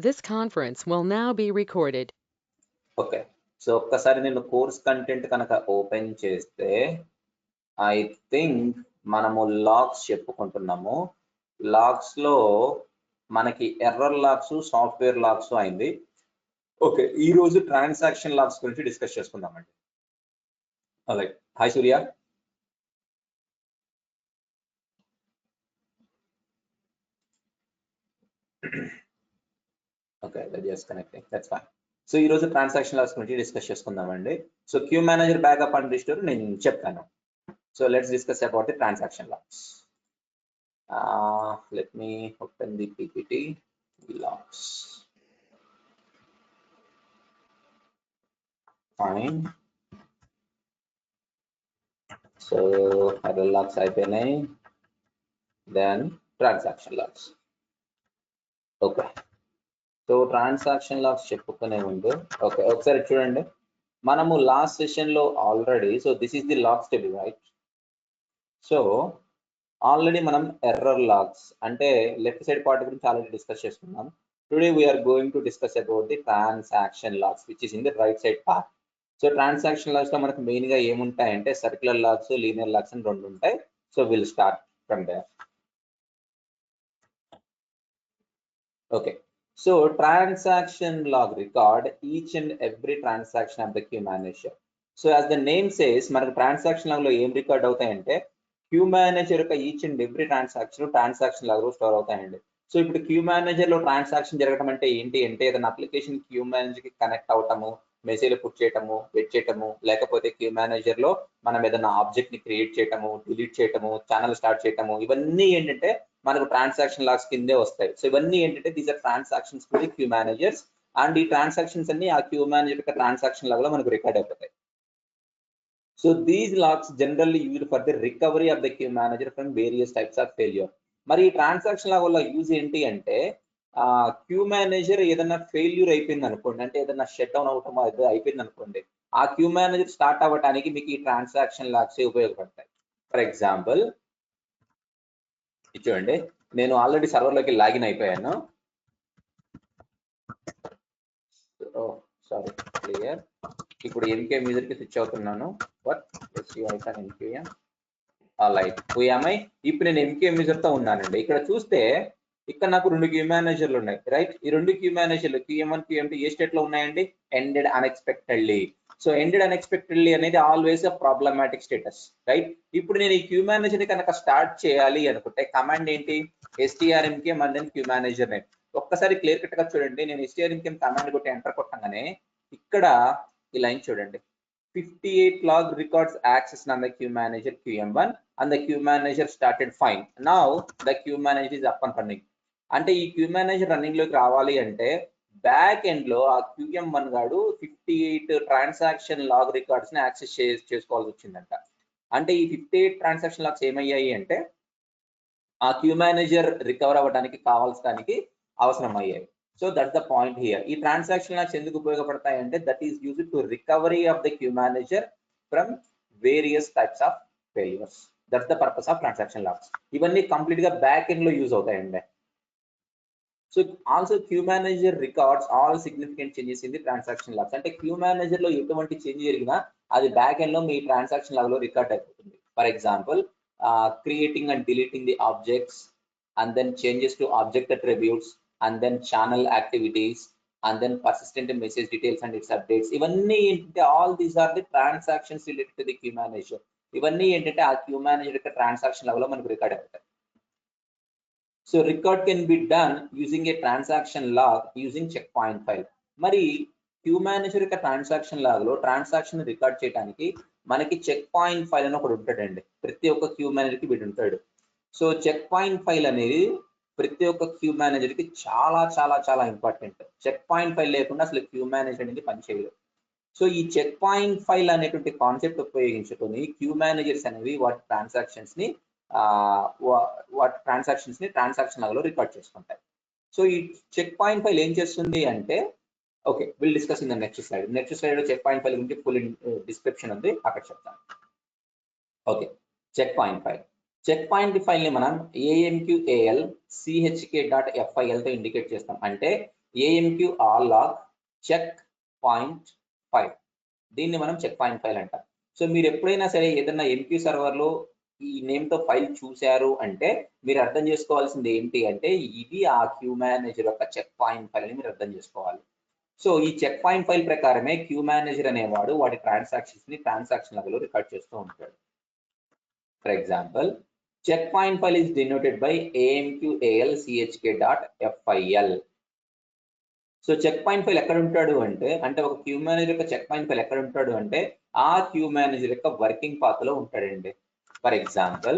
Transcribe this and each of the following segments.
This conference will now be recorded. Okay so ఒక్కసారి నేను course content కనుక open చేస్తే ఐ థింక్ మనము లాగ్స్ చెప్పుకుంటున్నాము. లాగ్స్ లో మనకి ఎర్రర్ లాగ్స్, సాఫ్ట్వేర్ లాగ్స్ అయింది. ఓకే, ఈ రోజు ట్రాన్సాక్షన్ లాగ్స్ గురించి డిస్కస్ చేసుకుందామండి. అలాగే hi Surya. Okay, just connecting, that's fine. So ఈ రోజు ట్రాన్సాక్షన్ లాగ్స్ గురించి డిస్కస్ చేసుకుందామండి. So queue manager backup and restore నేను చెప్తాను. So let's discuss about the transaction logs. Let me open the PPT logs. Fine. So error logs అయిపోయినాయి. Then transaction logs. Okay. So transaction logs చెప్పుకునే ముందు okay ఒకసారి చూడండి, మనము last session లో already so this is the logs table right. So already మనం error logs అంటే left side part గురించి ఆల్రెడీ డిస్కస్ చేసుకున్నాం. Today we're going to discuss about the transaction logs which is in the right side part. So transaction logs లో మనకు main గా ఏముంటాయంటే circular logs, linear logs అని రెండు ఉంటాయి. So will start from there. Okay, so transaction log record each and every transaction of the queue manager. So as the name says మనకు transaction log లో ఏం రికార్డ్ అవుతాయంటే queue manager యొక్క each and every transaction log లో store అవుతాయండి. So ఇప్పుడు queue manager లో transaction జరగడం అంటే ఏంటి అంటే ఏదైనా అప్లికేషన్ క్యూ మేనేజర్ కి కనెక్ట్ అవటము, మెసేజ్ పుట్ చేయటము, వెయిట్ చేయటము, లేకపోతే క్యూ మేనేజర్ లో మనం ఏదైనా ఆబ్జెక్ట్ ని క్రియేట్ చేయటము, డిలీట్ చేయటము, ఛానల్ స్టార్ట్ చేయటము, ఇవన్నీ ఏంటంటే మనకు ట్రాన్సాక్షన్ లాగ్స్ కిందే వస్తాయి. సో ఇవన్నీ ఏంటంటే these are transactions to the queue managers and ఈ ట్రాన్సాక్షన్స్ అన్ని ఆ క్యూ మేనేజర్ యొక్క ట్రాన్సాక్షన్ లాగ్ లో మనకు రికార్డ్ అయిపోతాయి. So these logs generally used for the recovery of the queue manager from various types of failure. మరి ఈ transaction log వల్ల యూజ్ ఏంటి అంటే క్యూ మేనేజర్ ఏదైనా ఫెయిల్యూర్ అయిపోయింది అనుకోండి, అంటే ఏదైనా షట్ డౌన్ అవటం అయిపోయింది అనుకోండి, ఆ క్యూ మేనేజర్ స్టార్ట్ అవ్వడానికి మీకు ఈ ట్రాన్సాక్షన్ లాగ్స్ ఉపయోగపడతాయి. ఫర్ ఎగ్జాంపుల్ చూడండి, నేను ఆల్రెడీ సర్వర్లోకి లాగిన్ అయిపోయాను. Sorry clear. ఇప్పుడు ఎంకే మ్యూజర్ కి స్విచ్ అవుతున్నాను. బట్ ఇప్పుడు నేను ఎంకే మ్యూజర్ తో ఉన్నానండి. ఇక్కడ చూస్తే ఇక్కడ నాకు రెండు క్యూ మేనేజర్లు ఉన్నాయి రైట్. ఈ రెండు క్యూ మేనేజర్లు QM1, QM2 ఏ స్టేట్ లో ఉన్నాయండి? Ended unexpectedly. So ended unexpectedly అనేది always a problematic status right. ఇప్పుడు నేను ఈ క్యూ మేనేజర్ ని కనుక స్టార్ట్ చేయాలి అనుకుంటే కమాండ్ ఏంటి? strmkm and then queue manager name. ఒక్కసారి క్లియర్ కట్ గా చూడండి, నేను strmkm కమాండ్ కొట్టి ఎంటర్ కొట్టగానే ఇక్కడ ఈ లైన్ చూడండి, 58 log records accessed on the queue manager QM1 and the queue manager started fine. Now the queue manager is up and running. అంటే ఈ క్యూ మేనేజర్ రన్నింగ్ లోకి రావాలి అంటే బ్యాక్ ఎండ్ లో ఆ QM1 గాడు 58 ట్రాన్సాక్షన్ లాగ్ రికార్డ్స్ ని access చేసుకోవాల్సి వచ్చిందంట. అంటే ఈ 58 ట్రాన్సాక్షన్ లాగ్స్ ఏమయ్యాయి అంటే ఆ క్యూ మేనేజర్ రికవర్ అవ్వడానికి కావాల్సడానికి అవసరం అయ్యాయి. So that's the point here. ఈ ట్రాన్సాక్షన్ లాగ్స్ ఎందుకు ఉపయోగపడతాయి అంటే that is used to recovery of the queue manager from various types of failures. That's the purpose of transaction logs. ఇవన్నీ కంప్లీట్ గా బ్యాక్ ఎండ్ లో యూజ్ అవుతాయండి. So also queue manager records all significant changes in the transaction logs. అంటే queue manager లో ఎటువంటి change జరిగినా అది back end లో మీ ట్రాన్సాక్షన్ లాగ్ లో రికార్డ్ అయిపోతుంది. For example creating and deleting the objects, and then changes to object attributes, and then channel activities, and then persistent message details and its updates. ఇవన్నీ ఏంటంటే all these are the transactions related to the queue manager. ఇవన్నీ ఏంటంటే ఆ queue manager యొక్క transaction log లో మనకు record అవుతాయి. So record can be done using a transaction log using check point file. మరి క్యూ మేనేజర్ యొక్క ట్రాన్సాక్షన్ లాగ్ లో ట్రాన్సాక్షన్ రికార్డ్ చేయడానికి మనకి చెక్ పాయింట్ ఫైల్ అని ఒకటి ఉంటాడండి. ప్రతి ఒక్క క్యూ మేనేజర్ కి వీడు ఉంటాడు. సో చెక్ పాయింట్ ఫైల్ అనేది ప్రతి ఒక్క క్యూ మేనేజర్ కి చాలా చాలా చాలా ఇంపార్టెంట్. చెక్ పాయింట్ ఫైల్ లేకుండా అసలు క్యూ మేనేజర్ అనేది పనిచేయదు. సో ఈ చెక్ పాయింట్ ఫైల్ అనేటువంటి కాన్సెప్ట్ ఉపయోగించుకొని క్యూ మేనేజర్స్ అనేవి వాటి ట్రాన్సాక్షన్స్ ని ట్రాన్సాక్షన్ లాగ్ లో రికార్డ్ చేసుకుంటాయి. సో ఈ చెక్ పాయింట్ ఫైల్ ఏం చేస్తుంది అంటే okay will discuss in the next slide. Next slide లో చెక్ పాయింట్ ఫైల్ గురించి ఫుల్ డిస్క్రిప్షన్ ఉంది, అక్కడ చెప్తాను. Okay, check point file. Check point file ని మనం AMQAL chk.fil తో ఇండికేట్ చేస్తాం. అంటే AMQ AL log check point file, దీన్ని మనం చెక్ పాయింట్ ఫైల్ అంటాం. సో మీరు ఎప్పుడైనా సరే ఏదైనా MQ సర్వర్లో ఈ నేమ్ తో ఫైల్ చూశారు అంటే మీరు అర్థం చేసుకోవాల్సింది ఏంటి అంటే ఇది ఆ క్యూ మేనేజర్ యొక్క చెక్ పాయింట్ ఫైల్ అని మీరు అర్థం చేసుకోవాలి. సో ఈ చెక్ పాయింట్ ఫైల్ ప్రకారమే క్యూ మేనేజర్ అనేవాడు వాడి ట్రాన్సాక్షన్స్ ని ట్రాన్సాక్షన్ లెవెల్లో రికార్డ్ చేస్తూ ఉంటాడు. For example, check point file is denoted by amqal.chk.fil. So check point file ఎక్కడ ఉంటాడు అంటే ఒక క్యూ మేనేజర్ యొక్క చెక్ పాయింట్ ఫైల్ ఎక్కడ ఉంటాడు అంటే ఆ క్యూ మేనేజర్ యొక్క వర్కింగ్ పాత్ లో ఉంటాడండి. ఫర్ ఎగ్జాంపుల్,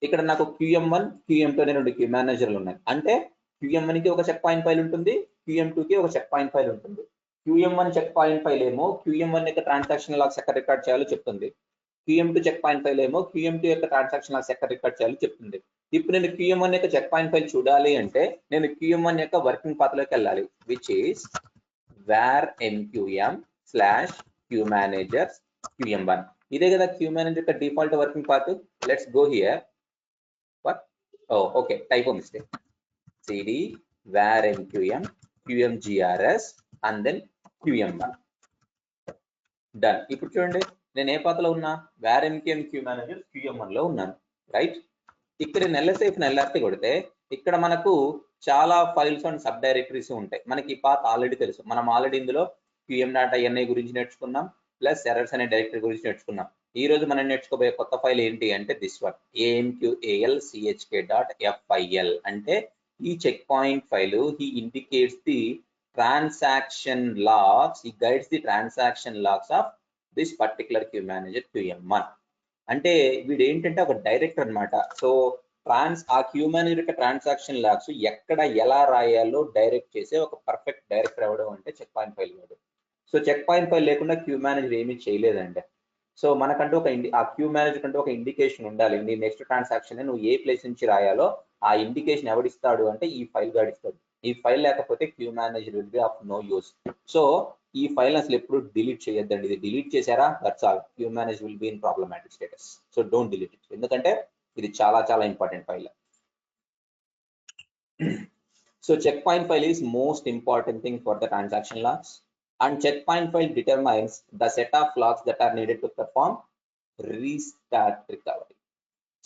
ఇక్కడ నాకు QM1 QM2 అనే రెండు క్యూ మేనేజర్లు ఉన్నాయి. అంటే QM1 కి ఒక చెక్ పాయింట్ ఫైల్ ఉంటుంది, QM2 కి ఒక చెక్ పాయింట్ ఫైల్ ఉంటుంది. QM1 చెక్ పాయింట్ ఫైల్ ఏమో QM1 యొక్క ట్రాన్సాక్షన్ లాగ్స్ ఎక్కడ రికార్డ్ చేయాలో చెప్తుంది. QM2 చెక్ పాయింట్ ఫైల్ ఏమో QM2 యొక్క ట్రాన్సాక్షన్ లాగ్స్ ఎక్కడ రికార్డ్ చేయాలో చెప్తుంది. ఇప్పుడు నేను QM1 యొక్క చెక్ పాయింట్ ఫైల్ చూడాలి అంటే నేను QM1 యొక్క వర్కింగ్ పాత్ లోకి వెళ్ళాలి, which is var mqm/qmanagers QM1. ఇదే కదా క్యూ మేనేజర్ యొక్క default working path. Let's go here. Okay, typo mistake. cd var mqm qmgrs and then QM1. Done. ఇప్పుడు చూడండి, నేను ఏ పాతలో ఉన్నా, var mqm queue manager QM1 లో ఉన్నాను, రైట్. ఇక్కడ LSF కొడితే ఇక్కడ మనకు చాలా ఫైల్స్ అండ్ సబ్ డైరెక్టరీస్ ఉంటాయి. మనకి ఈ పాత్ ఆల్రెడీ తెలుసు, మనం ఆల్రెడీ ఇందులో qm.ini గురించి నేర్చుకున్నాం, ప్లస్ ఎర్రర్స్ అనే డైరెక్టరీ గురించి నేర్చుకున్నాం. ఈ రోజు మనం నేర్చుకోబోయే కొత్త ఫైల్ ఏంటి అంటే దిస్ వన్, amqal.chk.fil. అంటే ఈ check point file he indicates the transaction logs, he guides the transaction logs of this particular queue manager QM1. అంటే వీడు ఏంటంటే ఒక డైరెక్టర్ అన్నమాట. సో ఆ క్యూ మేనేజర్ యొక్క ట్రాన్సాక్షన్ లాగ్స్ ఎక్కడ ఎలా రాయాలో డైరెక్ట్ చేసే ఒక పర్ఫెక్ట్ డైరెక్టర్ ఎవడు అంటే చెక్ పాయింట్ ఫైల్ వాడు. సో చెక్ పాయింట్ ఫైల్ లేకుండా క్యూ మేనేజర్ ఏమీ చేయలేదండి. సో మనకంటూ ఆ క్యూ మేనేజర్ కంటూ ఒక ఇండికేషన్ ఉండాలి. నీ నెక్స్ట్ ట్రాన్సాక్షన్ నువ్వు ఏ ప్లేస్ నుంచి రాయాలో ఆ ఇండికేషన్ ఎవడిస్తాడు అంటే ఈ ఫైల్ గాడు ఇస్తాడు. ఈ ఫైల్ లేకపోతే queue manager will be of no use. So ఈ ఫైల్ అసలు ఎప్పుడు డిలీట్ చేయొద్దండి. ఇది డిలీట్ చేశారా, that's all, queue manager will be in problematic status. So don't delete it, ఎందుకంటే ఇది చాలా చాలా important file. So check point file is most important thing for the transaction logs. And check point file determines the set of logs that are needed to perform restart recovery.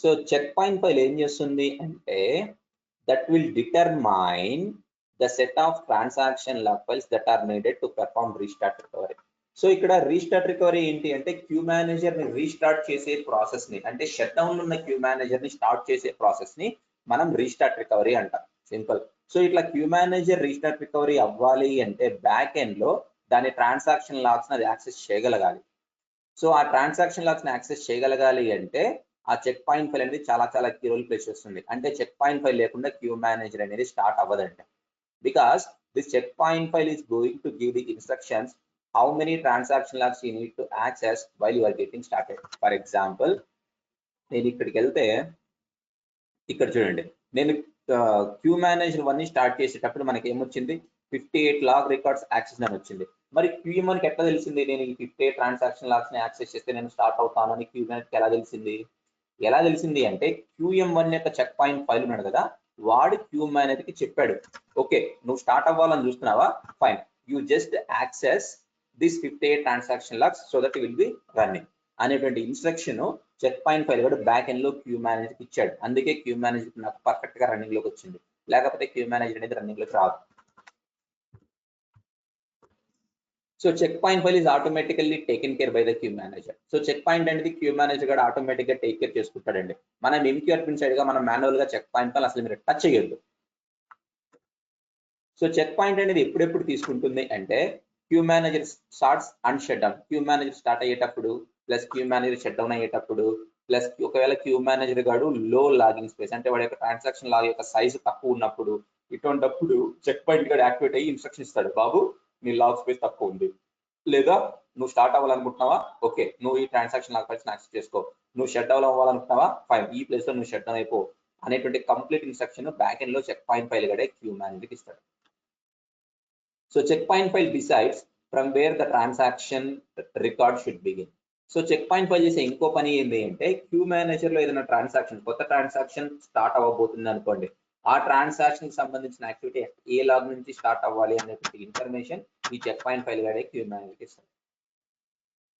So check point file ఏం చేస్తుంది అంటే that will determine the set of transaction log files that are needed to perform restart recovery. So ఇక్కడ restart recovery ఏంటి అంటే queue manager ని restart చేసే process ని, అంటే షట్ డౌన్ ఉన్న క్యూ మేనేజర్ ని స్టార్ట్ చేసే ప్రాసెస్ ని మనం రీస్టార్ట్ రికవరీ అంటాం, సింపుల్. సో ఇట్లా క్యూ మేనేజర్ రీస్టార్ట్ రికవరీ అవ్వాలి అంటే బ్యాక్ ఎండ్ లో దాని ట్రాన్సాక్షన్ లాగ్స్ అది యాక్సెస్ చేయగలగాలి. సో ఆ ట్రాన్సాక్షన్ లాగ్స్ యాక్సెస్ చేయగలగాలి అంటే ఆ చెక్ పాయింట్ ఫైల్ అనేది చాలా చాలా కీ రోల్ ప్లే చేస్తుంది. అంటే చెక్ పాయింట్ ఫైల్ లేకుండా క్యూ మేనేజర్ అనేది స్టార్ట్ అవ్వదండి. Because this check point file is going to give the instructions how many transaction logs you need to access while you are getting started. For example, నేను ఇక్కడికి వెళ్తే ఇక్కడ చూడండి, నేను queue manager 1 ని start చేసేటప్పుడు మనకి ఏమొచ్చింది, 58 లాగ్ రికార్డ్స్ యాక్సెస్ అని వచ్చింది. మరి QM1 కి ఎట్లా తెలిసింది నేను ఈ 58 ట్రాన్సాక్షన్ లాగ్స్ ని యాక్సెస్ చేస్తే నేను స్టార్ట్ అవుతాను అని QM1 కి ఎలా తెలిసింది అంటే QM1 యొక్క చెక్ పాయింట్ ఫైల్ ఉన్నాడు కదా, వాడు క్యూ మేనేజర్ కి చెప్పాడు, ఓకే నువ్వు స్టార్ట్ అవ్వాలని చూస్తున్నావా, fine, you just access this 58 transaction logs so that will be running అనేటువంటి ఇన్స్ట్రక్షన్ చెక్ పాయింట్ ఫైల్ కూడా బ్యాక్ ఎండ్ లో క్యూ మేనేజర్ కి ఇచ్చాడు. అందుకే క్యూ మేనేజర్ నాకు పర్ఫెక్ట్ గా రన్నింగ్ లోకి వచ్చింది, లేకపోతే క్యూ మేనేజర్ అనేది రన్నింగ్ లోకి రాదు. So check point file is automatically taken care by the queue manager. So check point అనేది క్యూ మేనేజర్ కూడా ఆటోమేటిక్ గా టేక్ కేర్ చేసుకుంటాడండి. మనం MQ అడ్మిన్ సైడ్ గా మనం మాన్యువల్ గా చెక్ పాయింట్ ఫైల్ అసలు మీరు టచ్ చేయొద్దు. సో చెక్ పాయింట్ అనేది ఎప్పుడెప్పుడు తీసుకుంటుంది అంటే queue manager starts and shut down. Queue manager start అయ్యేటప్పుడు, plus queue manager shut down అయ్యేటప్పుడు, ప్లస్ ఒకవేళ క్యూ మేనేజర్ గాడు లో లాగింగ్ స్పేస్ అంటే వాడి యొక్క ట్రాన్సాక్షన్ లాగ్ యొక్క సైజు తక్కువ ఉన్నప్పుడు, ఇటువంటిప్పుడు చెక్ పాయింట్ గాడు యాక్టివేట్ అయ్యి ఇన్స్ట్రక్షన్ ఇస్తాడు, బాబు నీ లాగ్ స్పేస్ తక్కువ ఉంది, లేదా నువ్వు స్టార్ట్ అవ్వాలనుకుంటున్నావా, ఓకే నువ్వు ఈ ట్రాన్సాక్షన్ లాగ్ ఫైల్స్ యాక్సెస్ చేసుకో, నువ్వు షట్ డౌన్ అవ్వాలనుకుంటున్నావా, ఫైన్ ఈ ప్లేస్ లో నువ్వు షట్ డౌన్ అయిపో అనేటువంటి కంప్లీట్ ఇన్స్ట్రక్షన్ బ్యాక్ ఎండ్ లో చెక్ పాయింట్ ఫైల్ గడే క్యూ మేనేజర్ ఇస్తాడు. So check point file decides from where the transaction record should begin. So check point file చేసే ఇంకో పని ఏంటి అంటే క్యూ మేనేజర్ లో ఏదైనా ట్రాన్సాక్షన్, కొత్త ట్రాన్సాక్షన్ స్టార్ట్ అవ్వబోతుంది అనుకోండి, ఆ ట్రాన్సాక్షన్ కి సంబంధించిన యాక్టివిటీ ఏ లాగ్ నుంచి స్టార్ట్ అవ్వాలి అనేటువంటి ఇన్ఫర్మేషన్ ఈ చెక్ పాయింట్ ఫైల్ గాడే క్యూ మేనేజర్కి ఇస్తుంది.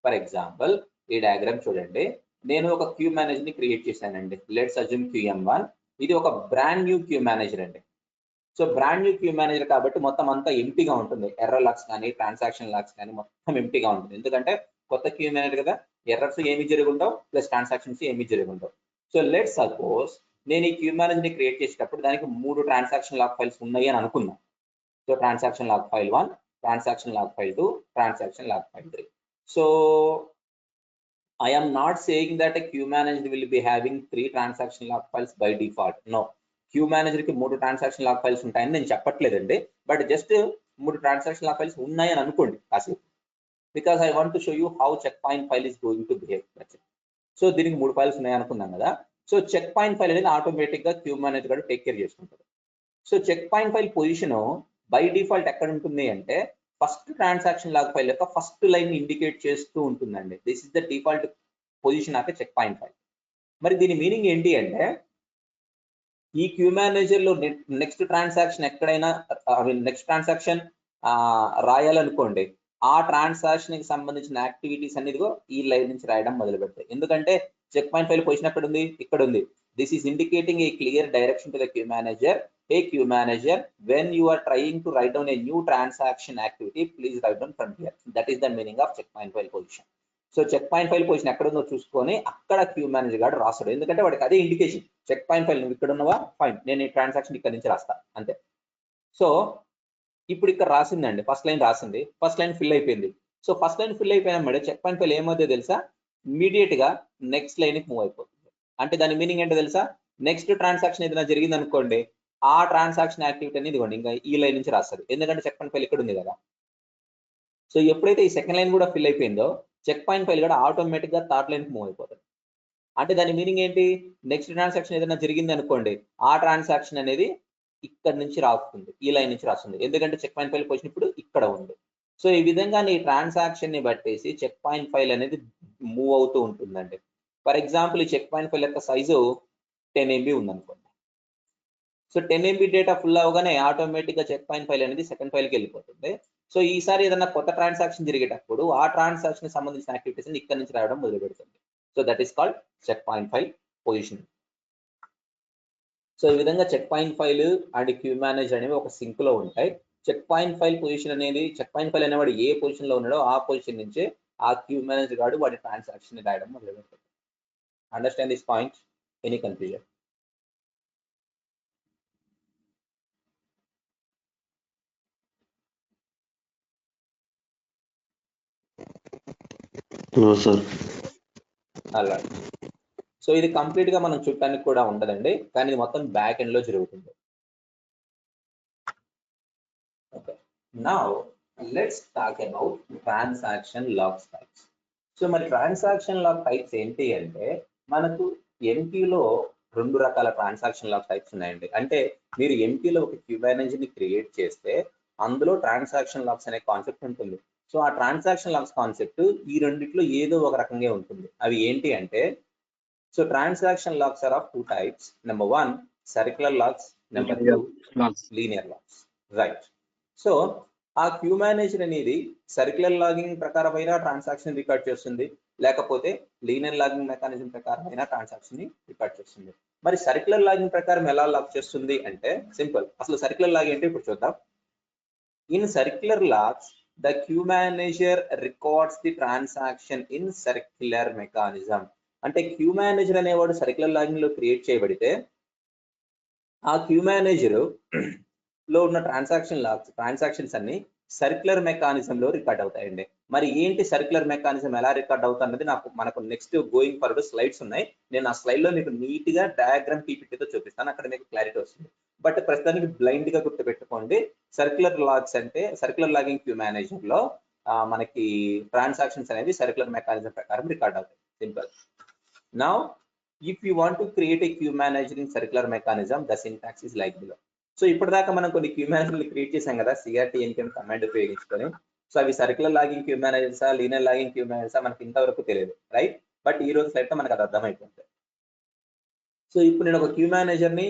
ఫర్ ఎగ్జాంపుల్ ఈ డయాగ్రామ్ చూడండి, నేను ఒక క్యూ మేనేజర్ ని క్రియేట్ చేశానండి. Let's assume QM1. ఇది ఒక బ్రాండ్ న్యూ క్యూ మేనేజర్ అండి. So brand new queue manager కాబట్టి మొత్తం అంతా ఎంటీగా ఉంటుంది. ఎర్రర్ లాగ్స్ కానీ ట్రాన్సాక్షన్ లాగ్స్ కానీ మొత్తం ఎంటీగా ఉంటుంది. ఎందుకంటే కొత్త క్యూ మేనేజర్ కదా, ఎర్రర్స్ ఏమి జరుగుండవు, ప్లస్ ట్రాన్సాక్షన్స్ ఏమి జరుగుండవు. సో లెట్స్ సపోజ్ నేను ఈ క్యూ మేనేజర్ ని క్రియేట్ చేసేటప్పుడు దానికి 3 ట్రాన్సాక్షన్ లాగ్ ఫైల్స్ ఉన్నాయి అని అనుకున్నాను. So transaction log file 1, transaction log file 2, transaction log file 3. So I am not saying that a queue manager will be having 3 transaction log files by default. No, queue manager కి 3 transaction log files ఉంటాయని నేను చెప్పట్లేదండి. But just 3 transaction log files ఉన్నాయని అనుకోండి కాసేపు. Because I want to show you how check point file is going to behave. So దీనికి 3 files ఉన్నాయి అనుకున్నాం కదా. సో చెక్ పాయింట్ ఫైల్ అనేది ఆటోమేటిక్ గా క్యూ మేనేజర్ కూడా టేక్ కేర్ చేసుకుంటారు. So check point file position by default ఎక్కడ ఉంటుంది అంటే ఫస్ట్ ట్రాన్సాక్షన్ లాగ్ ఫైల్ యొక్క ఫస్ట్ లైన్ ఇండికేట్ చేస్తూ ఉంటుందండి. This is the default position of check point file. మరి దీని మీనింగ్ ఏంటి అంటే ఈ క్యూ మేనేజర్ లో నెక్స్ట్ ట్రాన్సాక్షన్ ఎక్కడైనా నెక్స్ట్ ట్రాన్సాక్షన్ రాయాలనుకోండి, ఆ ట్రాన్సాక్షన్ కి సంబంధించిన యాక్టివిటీస్ అనేది ఈ లైన్ నుంచి రాయడం మొదలు పెడతాయి. ఎందుకంటే చెక్ పాయింట్ ఫైల్ పొజిషన్ ఎక్కడ ఉంది, ఇక్కడ ఉంది. This is indicating a clear direction to the queue manager. Hey queue manager, when you are trying to write down a new transaction activity, please write down from here. That is the meaning of check point file position. So check point file position ఎక్కడ ఉందో చూసుకొని అక్కడ queue manager గారు రాస్తాడు. ఎందుకంటే వాడికి అదే indication, check point file నువ్వు ఇక్కడ ఉన్నవా, ఫైన్, నేను ఈ ట్రాన్సాక్షన్ ఇక్కడ నుంచి రాస్తా అంతే. సో ఇప్పుడు ఇక్కడ రాసిందండి, ఫస్ట్ లైన్ రాసింది, ఫస్ట్ లైన్ ఫిల్ అయిపోయింది. సో ఫస్ట్ లైన్ ఫిల్ అయిపోయిన మేడం చెక్ పాయింట్ ఫైల్ ఏమవుతుందో తెలుసా, ఇమీడియట్ గా నెక్స్ట్ లైన్ కి మూవ్ అయిపోతుంది. అంటే దాని మీనింగ్ ఏంటో తెలుసా, నెక్స్ట్ ట్రాన్సాక్షన్ ఏదైనా జరిగింది అనుకోండి, ఆ ట్రాన్సాక్షన్ యాక్టివిటీ అనేది ఇవ్వండి ఇంకా ఈ లైన్ నుంచి రాస్తుంది. ఎందుకంటే చెక్ పాయింట్ ఫైల్ ఇక్కడ ఉంది కదా. సో ఎప్పుడైతే ఈ సెకండ్ లైన్ కూడా ఫిల్ అయిపోయిందో చెక్ పాయింట్ ఫైల్ కూడా ఆటోమేటిక్ గా థర్డ్ లైన్ కి మూవ్ అయిపోతుంది. అంటే దాని మీనింగ్ ఏంటి, నెక్స్ట్ ట్రాన్సాక్షన్ ఏదైనా జరిగింది అనుకోండి, ఆ ట్రాన్సాక్షన్ అనేది ఇక్కడ నుంచి రాస్తుంది, ఈ లైన్ నుంచి రాస్తుంది. ఎందుకంటే చెక్ పాయింట్ ఫైల్ పొజిషన్ ఇప్పుడు ఇక్కడ ఉంది. సో ఈ విధంగా నీ ట్రాన్సాక్షన్ ని బట్టేసి చెక్ పాయింట్ ఫైల్ అనేది మూవ్ అవుతూ ఉంటుందండి. ఫర్ ఎగ్జాంపుల్ ఈ చెక్ పాయింట్ ఫైల్ యొక్క సైజు 10 MB ఉందనుకోండి. సో 10 MB డేటా ఫుల్ అవగానే ఆటోమేటిక్ గా చెక్ పాయింట్ ఫైల్ అనేది సెకండ్ ఫైల్ కి వెళ్ళిపోతుంది. సో ఈసారి ఏదైనా కొత్త ట్రాన్సాక్షన్ జరిగేటప్పుడు ఆ ట్రాన్సాక్షన్ సంబంధించిన యాక్టివిటీస్ ఇక్కడ నుంచి రావడం మొదలు పెడుతుంది. So that is called check point file position. So ఈ విధంగా check point file and queue manager అనేవి ఒక సింక్ లో ఉంటాయి. చెక్ పాయింట్ ఫైల్ పొజిషన్ అనేది, చెక్ పాయింట్ ఫైల్ అనేవాడు ఏ పొజిషన్ లో ఉన్నాడో ఆ పొజిషన్ నుంచే ఆ క్యూ మేనేజర్ గాడు వాడి ట్రాన్సాక్షన్ ని రాయడం మొదలు పెడుతుంది. Understand this point? Any confusion? అలా. సో ఇది కంప్లీట్ గా మనం చూడటానికి కూడా ఉండదండి, కానీ ఇది మొత్తం బ్యాక్ ఎండ్ లో జరుగుతుంది. Okay, now let's talk about transaction log types. So మరి ట్రాన్సాక్షన్ లాగ్ టైప్స్ ఏంటి అంటే, మనకు ఎంపీలో 2 రకాల ట్రాన్సాక్షన్ లాగ్ టైప్స్ ఉన్నాయండి. అంటే మీరు ఎంపీలో ఒక క్యూ మేనేజర్ ని క్రియేట్ చేస్తే అందులో ట్రాన్సాక్షన్ లాగ్స్ అనే కాన్సెప్ట్ ఉంటుంది. సో ఆ ట్రాన్సాక్షన్ లాగ్స్ కాన్సెప్ట్ ఈ రెండిట్లో ఏదో ఒక రకంగా ఉంటుంది. అవి ఏంటి అంటే, so transaction logs are of 2 types. Number 1 circular logs, number 2 linear logs. Right. So ఆ క్యూ మేనేజర్ అనేది సర్క్యులర్ లాగింగ్ ప్రకారమైన ట్రాన్సాక్షన్ రికార్డ్ చేస్తుంది, లేకపోతే లీనియర్ లాగింగ్ మెకానిజం ప్రకారమైన ట్రాన్సాక్షన్ ని రికార్డ్ చేస్తుంది. మరి సర్క్యులర్ లాగింగ్ ప్రకారం ఎలా లాగ్ చేస్తుంది అంటే సింపుల్. అసలు సర్క్యులర్ లాగ్ ఏంటి ఇప్పుడు చూద్దాం. In circular logs the queue manager records the transaction in circular mechanism. అంటే క్యూ మేనేజర్ అనేవాడు సర్క్యులర్ లాగింగ్ లో క్రియేట్ చేయబడితే ఆ క్యూ మేనేజర్ లో ఉన్న ట్రాన్సాక్షన్స్ అన్ని సర్క్యులర్ మెకానిజం లో రికార్డ్ అవుతాయండి. మరి ఏంటి సర్క్యులర్ మెకానిజం, ఎలా రికార్డ్ అవుతున్నది మనకు నెక్స్ట్ గోయింగ్ ఫార్వర్డ్ స్లైడ్స్ ఉన్నాయి. నేను ఆ స్లైడ్ లో మీకు నీట్ గా డయాగ్రామ్ పీపీటీతో చూపిస్తాను, అక్కడ మీకు క్లారిటీ వస్తుంది. బట్ ప్రస్తుతానికి బ్లైండ్ గా గుర్తుపెట్టుకోండి, సర్క్యులర్ లాగ్స్ అంటే సర్క్యులర్ లాగింగ్ క్యూ మేనేజర్ లో మనకి ట్రాన్సాక్షన్స్ అనేది సర్క్యులర్ మెకానిజం ప్రకారం రికార్డ్ అవుతాయి. Simple. Now if you want to create a queue manager in circular mechanism, the syntax is like below. So ఇప్పటిదాకా మనం కొన్ని క్యూ మేనేజర్లు క్రియేట్ చేసాం కదా CRT-npm కమాండ్ ఉపయోగించుకొని. సో అవి సర్క్యులర్ లాగింగ్ క్యూ మేనేజర్సా, లీనియర్ లాగింగ్ క్యూ మేనేజర్సా మనకి ఇంతవరకు తెలియదు, రైట్? బట్ ఈ రోజు స్లైడ్ తో మనకు అది అర్థమైపోతుంది. సో ఇప్పుడు నేను ఒక క్యూ మేనేజర్ ని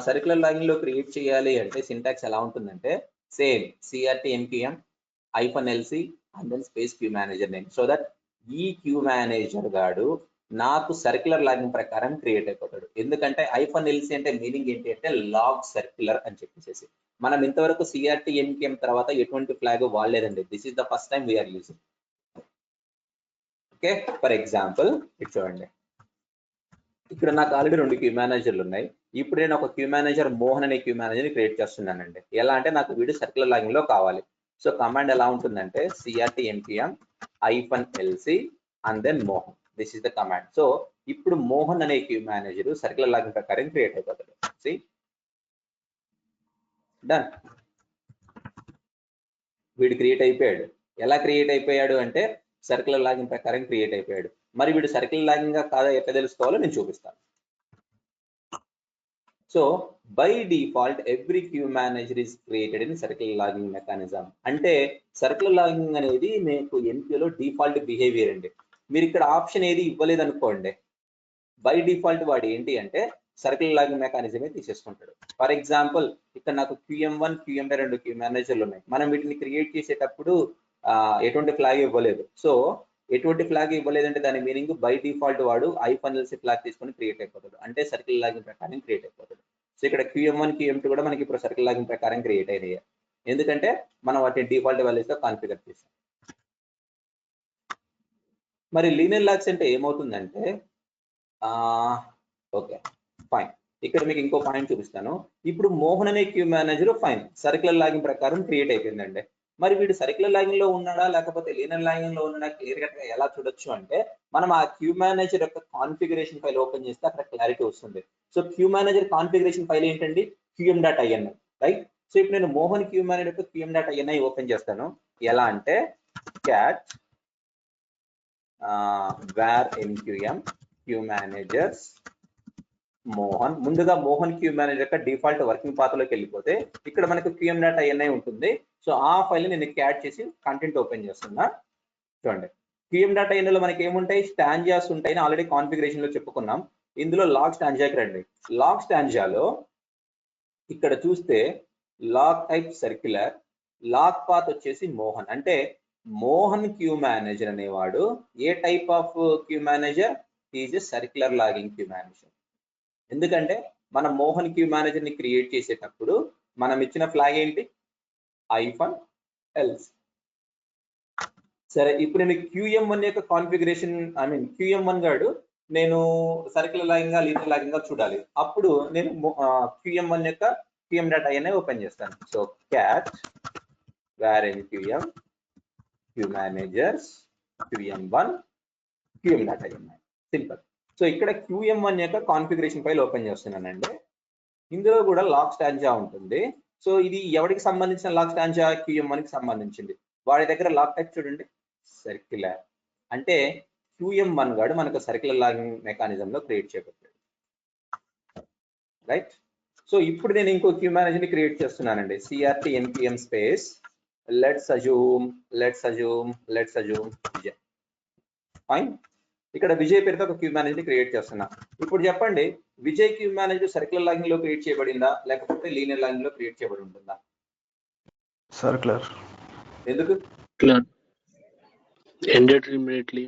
సర్క్యులర్ లాగిన్ లో క్రియేట్ చేయాలి అంటే సింటాక్స్ ఎలా ఉంటుందంటే same CRT npm -lc and then space queue manager name. So that ఈ క్యూ మేనేజర్ గాడు నాకు సర్క్యులర్ లాగిన్ ప్రకారం క్రియేట్ అయిపోతాడు. ఎందుకంటే -lc అంటే మీనింగ్ ఏంటి అంటే లాగ్ సర్క్యులర్ అని చెప్పేసి. మనం ఇంతవరకు CRT npm తర్వాత ఎటువంటి ఫ్లాగ్ వాడలేదండి. This is the first time we are using. Okay, for example ఇది చూడండి, ఇక్కడ నాకు ఆల్రెడీ 2 క్యూ మేనేజర్లు ఉన్నాయి. ఇప్పుడు నేను ఒక క్యూ మేనేజర్ మోహన్ అనే క్యూ మేనేజర్ క్రియేట్ చేస్తున్నానండి. ఎలా అంటే నాకు వీడియో సర్క్యులర్ లాగిన్ లో కావాలి. సో కమాండ్ ఎలా ఉంటుందంటే CRT npm -lc and then Mohan. This is the command. So ఇప్పుడు మోహన్ అనే క్యూ మేనేజర్ సర్క్యులర్ లాగిన్ ప్రకారం క్రియేట్ అయిపోతాడు. See done. వీడు క్రియేట్ అయిపోయాడు. ఎలా క్రియేట్ అయిపోయాడు అంటే సర్క్యులర్ లాగిన్ ప్రకారం క్రియేట్ అయిపోయాడు. మరి వీడు సర్క్యులర్ లాగిన్ గా కాదా ఎట్లా తెలుసుకోవాలో నేను చూపిస్తాను. So by default every queue manager is created in circular logging mechanism. అంటే సర్క్యులర్ లాగింగ్ అనేది మీకు ఎన్పిలో డిఫాల్ట్ బిహేవియర్ అండి. మీరు ఇక్కడ ఆప్షన్ ఏది ఇవ్వలేదు అనుకోండి, బై డిఫాల్ట్ వాడు ఏంటి అంటే సర్క్యులర్ లాగింగ్ మెకానిజమే తీసేసుకుంటాడు. ఫర్ ఎగ్జాంపుల్ ఇక్కడ నాకు QM1 QM2 2 క్యూ మేనేజర్లు ఉన్నాయి. మనం వీటిని క్రియేట్ చేసేటప్పుడు ఎటువంటి ఫ్లాగ్ ఇవ్వలేదు. సో ఎటువంటి ఫ్లాగ్ ఇవ్వలేదంటే దాని మీనింగ్ బై డిఫాల్ట్ వాడు -lc ఫ్లాగ్ తీసుకొని క్రియేట్ అయిపోతాడు. అంటే సర్కిల్ లాగిన్ ప్రకారం క్రియేట్ అయిపోతాడు. సో ఇక్కడ QM1 QM2 కూడా మనకి ఇప్పుడు సర్కిల్ లాగిన్ ప్రకారం క్రియేట్ అయినాయి. ఎందుకంటే మనం వాటిని డిఫాల్ట్ వాల్యూస్ తో కాన్ఫిగర్ చేసాం. మరి లీనియర్ లాగ్స్ అంటే ఏమవుతుందంటే ఓకే ఫైన్, ఇక్కడ మీకు ఇంకో పాయింట్ చూపిస్తాను. ఇప్పుడు మోహన్ అనే queue manager fine circular logging ప్రకారం క్రియేట్ అయిపోయిందండి. మరి వీడు సర్క్యులర్ లాగిన్ లో ఉన్నాడా లేకపోతే లీనియర్ లాగిన్ లో ఉన్నాడా క్లియర్ గా ఎలా చూడొచ్చు అంటే మనం ఆ క్యూ మేనేజర్ యొక్క కాన్ఫిగరేషన్ ఫైల్ ఓపెన్ చేస్తే అక్కడ క్లారిటీ వస్తుంది. So queue manager configuration file ఏంటండి qm.ini, రైట్. సో ఇప్పుడు నేను మోహన్ క్యూ మేనేజర్ యొక్క qm.ini ఓపెన్ చేస్తాను. ఎలా అంటే cat var nqm queue managers Mohan. ముందుగా మోహన్ క్యూ మేనేజర్ యొక్క డిఫాల్ట్ వర్కింగ్ పాత్ లోకి వెళ్ళిపోతే ఇక్కడ మనకు qm.ini ఉంటుంది. సో ఆ ఫైల్ నేను క్యాట్ చేసి కంటెంట్ ఓపెన్ చేస్తున్నా. చూడండి qm.ini లో మనకి ఏముంటాయి, స్టాంజాస్ ఉంటాయని ఆల్రెడీ కాన్ఫిగరేషన్ లో చెప్పుకున్నాం. ఇందులో లాగ్ స్టాంజాకి రండి. లాగ్ స్టాంజాలో ఇక్కడ చూస్తే log type circular, log path వచ్చేసి మోహన్. అంటే మోహన్ క్యూ మేనేజర్ అనేవాడు ఏ type of queue manager, is a circular logging queue manager. ఎందుకంటే మనం మోహన్ క్యూ మేనేజర్ ని క్రియేట్ చేసేటప్పుడు మనం ఇచ్చిన ఫ్లాగ్ ఏంటి -lc. సరే ఇప్పుడు నేను QM1 యొక్క కాన్ఫిగరేషన్ QM1 గాడు నేను సర్క్యులర్ లాగింగ్ గా లీనియర్ లాగింగ్ గా చూడాలి. అప్పుడు నేను QM1 యొక్క qm.ini ఓపెన్ చేస్తాను. So cat var nqm queue managers QM1 qm.ini simple. So ఇక్కడ QM1 యొక్క కాన్ఫిగరేషన్ ఫైల్ ఓపెన్ చేస్తున్నానండి. ఇందులో కూడా లాగ్ స్టాంజా ఉంటుంది. సో ఇది ఎవరికి సంబంధించిన లాగ్ స్టాంజా, QM1 కి సంబంధించింది. వాడి దగ్గర లాగ్ టైప్ చూడండి సర్క్యులర్. అంటే QM1 గాడు మనకు సర్క్యులర్ లాగింగ్ మెకానిజం లో క్రియేట్ చేయబడ్డాడు, రైట్. సో ఇప్పుడు నేను ఇంకో క్యూ మేనేజర్ ని క్రియేట్ చేస్తున్నానండి. CRT npm space let's assume Vijay. Fine, ఇక్కడ విజయ్ పేరుతో ఒక క్యూ మేనేజర్ ని క్రియేట్ చేస్తున్నా. ఇప్పుడు చెప్పండి, Vijay queue manager circular logging లో క్రియేట్ చేయబడిందా లేకపోతే లీనియర్ లాగింగ్ లో క్రియేట్ చేయబడి ఉంటుందా? సర్క్యులర్. ఎందుకు? ended immediately.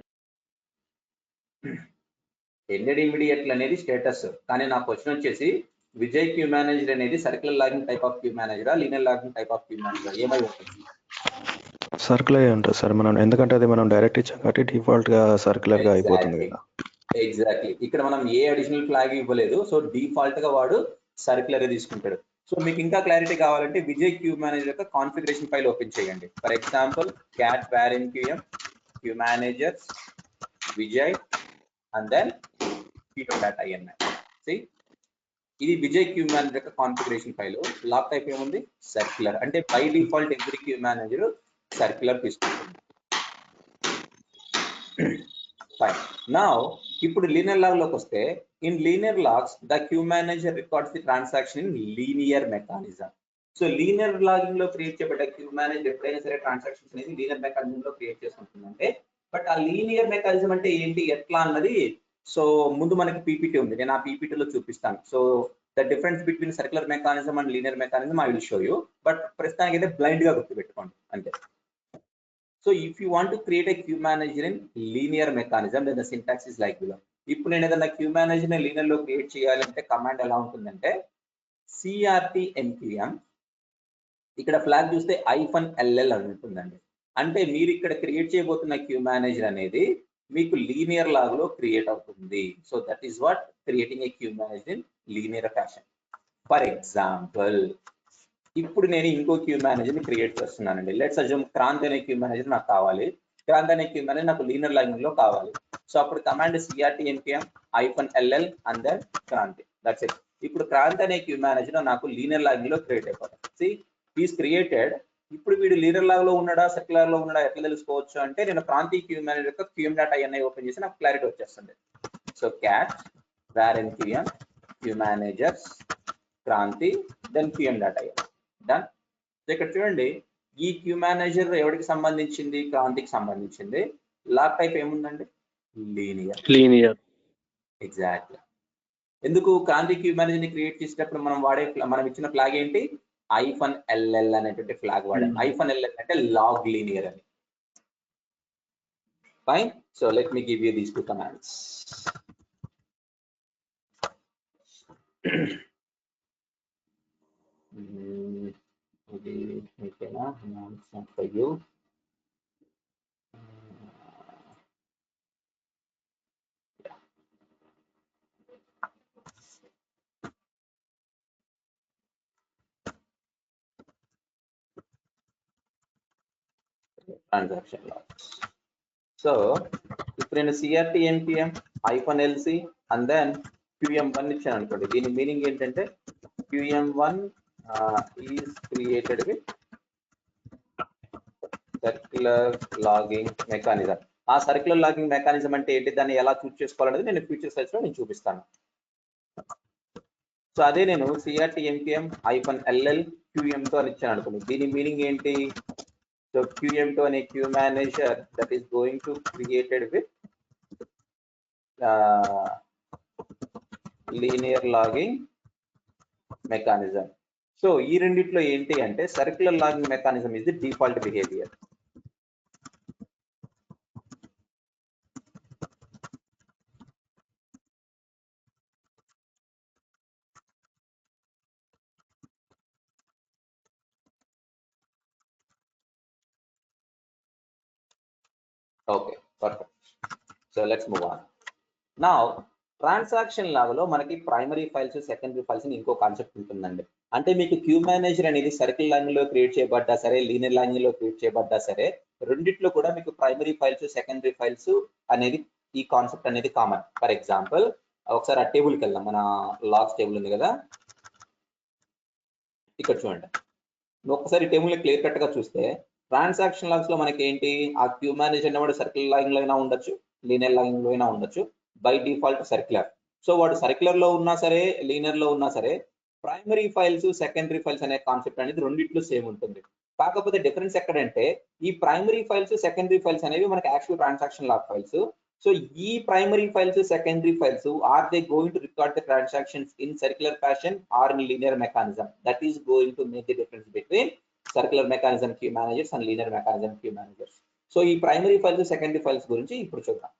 ended immediately అనేది స్టేటస్. కానీ నా క్వశ్చన్ వచ్చేసి విజయ్ క్యూ మేనేజర్ అనేది circular logging type of queue మేనేజరా linear logging type of queue మేనేజరా, ఏమై ఉంటుంది? సర్క్యులర్ ఉంటుంది సార్. మనం ఎందుకంటే అది మనం డైరెక్ట్ ఇచ్చాం కాబట్టి డిఫాల్ట్ గా సర్క్యులర్ గా అయిపోతుంది కదా. ఎగ్జాక్ట్లీ, ఇక్కడ మనం ఏ అడిషనల్ ఫ్లాగ్ ఇవ్వలేదు. సో డిఫాల్ట్ గా వాడు సర్క్యులర్ తీసుకుంటాడు. సో మీకు ఇంకా క్లారిటీ కావాలంటే విజయ్ క్యూ మేనేజర్ యొక్క కాన్ఫిగరేషన్ ఫైల్ ఓపెన్ చేయండి. For example cat var nqm queue managers Vijay and then qm.ini. See, ఇది విజయ్ క్యూ మేనేజర్ యొక్క కాన్ఫిగరేషన్ ఫైల్. లాగ్ టైప్ ఏముంది సర్క్యులర్. అంటే by default every queue manager circular తీసుకుంటుంది. ఫైన్. నౌ ఇప్పుడు linear log లోకి వస్తే in linear logs the queue manager records the transaction in linear mechanism. So linear logging లో create చేయబడ్డ queue manager ఎప్పుడైనా సరే ట్రాన్సాక్షన్స్ అనేది లీనియర్ మెకానిజం లో క్రియేట్ చేసుకుంటుందంటే, బట్ ఆ లీనియర్ మెకానిజం అంటే ఏంటి ఎట్లా అన్నది సో ముందు మనకి పీపీటీ ఉంది, నేను ఆ పీపీటీలో చూపిస్తాను. So the difference between circular mechanism and linear mechanism I will show you, but ప్రస్తుతానికి అయితే బ్లైండ్ గా గుర్తుపెట్టుకోండి అంతే. So if you want to create a queue manager in linear mechanism then the syntax is like below. ఇప్పుడు నేను ఏదైనా queue manager ని linear లో క్రియేట్ చేయాలంటే కమాండ్ ఎలా ఉంటుందంటే CRT-npm, ఇక్కడ ఫ్లాగ్ చూస్తే -ll అని ఉంటుందండి. అంటే మీరు ఇక్కడ క్రియేట్ చేయబోతున్న క్యూ మేనేజర్ అనేది మీకు లీనియర్ లాగ్ లో క్రియేట్ అవుతుంది. So that is what creating a queue manager in linear fashion. For example ఇప్పుడు నేను ఇంకో క్యూ మేనేజర్ ని క్రియేట్ చేస్తున్నానండి. లెట్స్ అజ్యూమ్ క్రాంతి అనే క్యూ మేనేజర్ నాకు కావాలి. క్రాంతి అనే క్యూ మేనేజర్ నాకు లీనియర్ లాగింగ్ లో కావాలి. సో అప్పుడు command CRT-npm -ll and then Kranthi, that's it. ఇప్పుడు క్రాంతి అనే క్యూ మేనేజర్ నాకు లీనియర్ లాగింగ్ లో క్రియేట్ అయిపోతుంది. See is created. ఇప్పుడు వీడు లీనియర్ లాగ్ లో ఉన్నాడా సర్క్యులర్ లో ఉన్నాడా ఎట్లా తెలుసుకోవచ్చు అంటే నేను క్రాంతి క్యూ మేనేజర్ యొక్క qm.ini ఓపెన్ చేసి నాకు క్లారిటీ వచ్చేస్తుంది. So cat var npm queue managers Kranthi then qm.in done. ఇక్కడ చూడండి ఈ క్యూ మేనేజర్ ఎవరికి సంబంధించింది? క్రాంతికి సంబంధించింది. లాగ్ టైప్ ఏముందండి? లీనియర్. ఎగ్జాక్ట్లీ. ఎందుకు క్రాంతి క్యూ మేనేజర్ ని క్రియేట్ చేసేటప్పుడు మనం ఇచ్చిన ఫ్లాగ్ ఏంటి? -ll అనేటువంటి ఫ్లాగ్ వాడాం. -ll అంటే లాగ్ లీనియర్ అని. Fine. So let me give you these two commands. ఇది ఓకేనా? For you. Transaction logs. So ఇప్పుడు నేను CRT-npm -lc and then qm1 ఇచ్చాను అనుకోండి. దీని మీనింగ్ ఏంటంటే qm1 is created with circular logging mechanism. ఆ సర్క్యులర్ లాగింగ్ మెకానిజం అంటే ఏంటి, దాన్ని ఎలా చూస్ చేసుకోవాలనేది నేను ఫ్యూచర్ స్లైడ్స్ లో నేను చూపిస్తాను. సో అదే నేను CRT-npm -ll qm2 అని ఇచ్చాను అనుకోండి. దీని మీనింగ్ ఏంటి? సో qm2 అనే queue manager that is going to created with linear logging mechanism. So ఈ రెండిట్లో ఏంటి అంటే circular logging mechanism is the default behaviour. Okay, perfect. So let's move on. Now transaction log లో మనకి primary files secondary files ఇంకో concept ఉంటుందండి. అంటే మీకు క్యూ మేనేజర్ అనేది సర్కిల్ లాంగ్వేజ్ లో క్రియేట్ చేయబడ్డా సరే, లీనియర్ లాంగ్వేజ్ లో క్రియేట్ చేయబడ్డా సరే, రెండిట్లో కూడా మీకు ప్రైమరీ ఫైల్స్ సెకండరీ ఫైల్స్ అనేది ఈ కాన్సెప్ట్ అనేది కామన్. ఫర్ ఎగ్జాంపుల్ ఒకసారి ఆ టేబుల్కి వెళ్దాం. మన లాగ్స్ టేబుల్ ఉంది కదా, ఇక్కడ చూడండి. ఒక్కసారి టేబుల్ క్లియర్ కట్ గా చూస్తే ట్రాన్సాక్షన్ లాగ్స్ లో మనకి ఏంటి, ఆ క్యూ మేనేజర్ అనేవాడు సర్కిల్ లాగింగ్ లో అయినా ఉండొచ్చు, లీనియర్ లాగింగ్ లో అయినా ఉండొచ్చు. By default circular. సో వాడు సర్క్యులర్ లో ఉన్నా సరే, లీనియర్ లో ఉన్నా సరే, ప్రైమరీ ఫైల్స్ సెకండరీ ఫైల్స్ అనే కాన్సెప్ట్ అనేది రెండిట్లో సేమ్ ఉంటుంది. కాకపోతే డిఫరెన్స్ ఎక్కడంటే ఈ ప్రైమరీ ఫైల్స్ సెకండరీ ఫైల్స్ అనేవి మనకి actual transaction log files. So ఈ primary files secondary files are they going to record the transactions in circular fashion or in linear mechanism. That is going to make the difference between circular mechanism queue managers and linear mechanism queue managers. So ఈ primary files secondary files గురించి ఇప్పుడు చూద్దాం.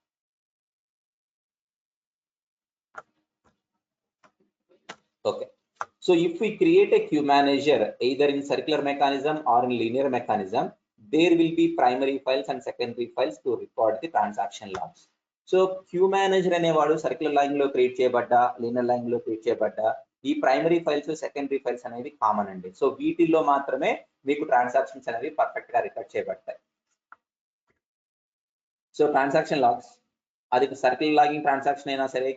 Okay, so if we create a queue manager either in circular mechanism or in linear mechanism, there will be primary files and secondary files to record the transaction logs. So queue manager అనేవాడు circular line లో create చేయబడ్డా, linear line లో create చేయబడ్డా, ఈ primary files secondary files అనేవి common అండి. So వీటిల్లో మాత్రమే మీకు ట్రాన్సాక్షన్స్ అనేవి పర్ఫెక్ట్ గా రికార్డ్ చేయబడతాయి. సో ట్రాన్సాక్షన్ లాగ్స్ అది సర్క్యులర్ లాగింగ్ ట్రాన్సాక్షన్ అయినా సరే,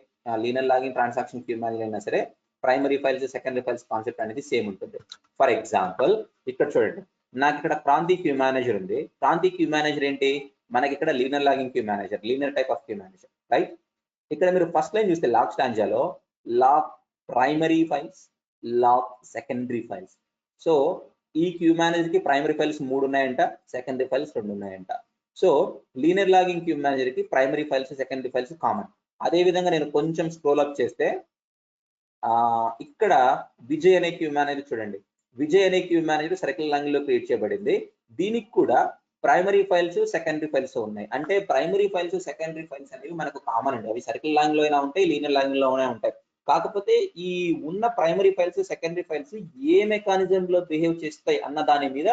linear logging transaction queue manager అయినా సరే, primary files secondary files concept అనేది సేమ్ ఉంటుంది. ఫర్ ఎగ్జాంపుల్ ఇక్కడ చూడండి, నాకు ఇక్కడ క్రాంతి క్యూ మేనేజర్ ఉంది. క్రాంతి క్యూ మేనేజర్ ఏంటి, మనకి ఇక్కడ linear logging queue manager, linear type of queue manager, right. ఇక్కడ మీరు ఫస్ట్ లైన్ చూస్తే లాగ్ స్టాంజాలో log primary files, log secondary files. So ఈ క్యూ మేనేజర్ కి ప్రైమరీ ఫైల్స్ 3 ఉన్నాయంట, సెకండరీ ఫైల్స్ 2 ఉన్నాయంట. So linear logging queue manager కి primary files secondary files common. అదే విధంగా నేను కొంచెం స్క్రోల్ అప్ చేస్తే ఇక్కడ విజయ్ అనే క్యూ మేనేజర్ చూడండి. విజయ్ అనే క్యూ మేనేజర్ సర్కిల్ లాంగ్వేజ్ లో క్రియేట్ చేయబడింది. దీనికి కూడా ప్రైమరీ ఫైల్స్ సెకండరీ ఫైల్స్ ఉన్నాయి. అంటే ప్రైమరీ ఫైల్స్ సెకండరీ ఫైల్స్ అనేవి మనకు కామన్ అండి. అవి సర్కిల్ లాంగ్వేజ్ లో అయినా ఉంటాయి, లీనియర్ లాంగ్వేజ్ లోనే ఉంటాయి. కాకపోతే ఈ ఉన్న ప్రైమరీ ఫైల్స్ సెకండరీ ఫైల్స్ ఏ మెకానిజం లో బిహేవ్ చేస్తాయి అన్న దాని మీద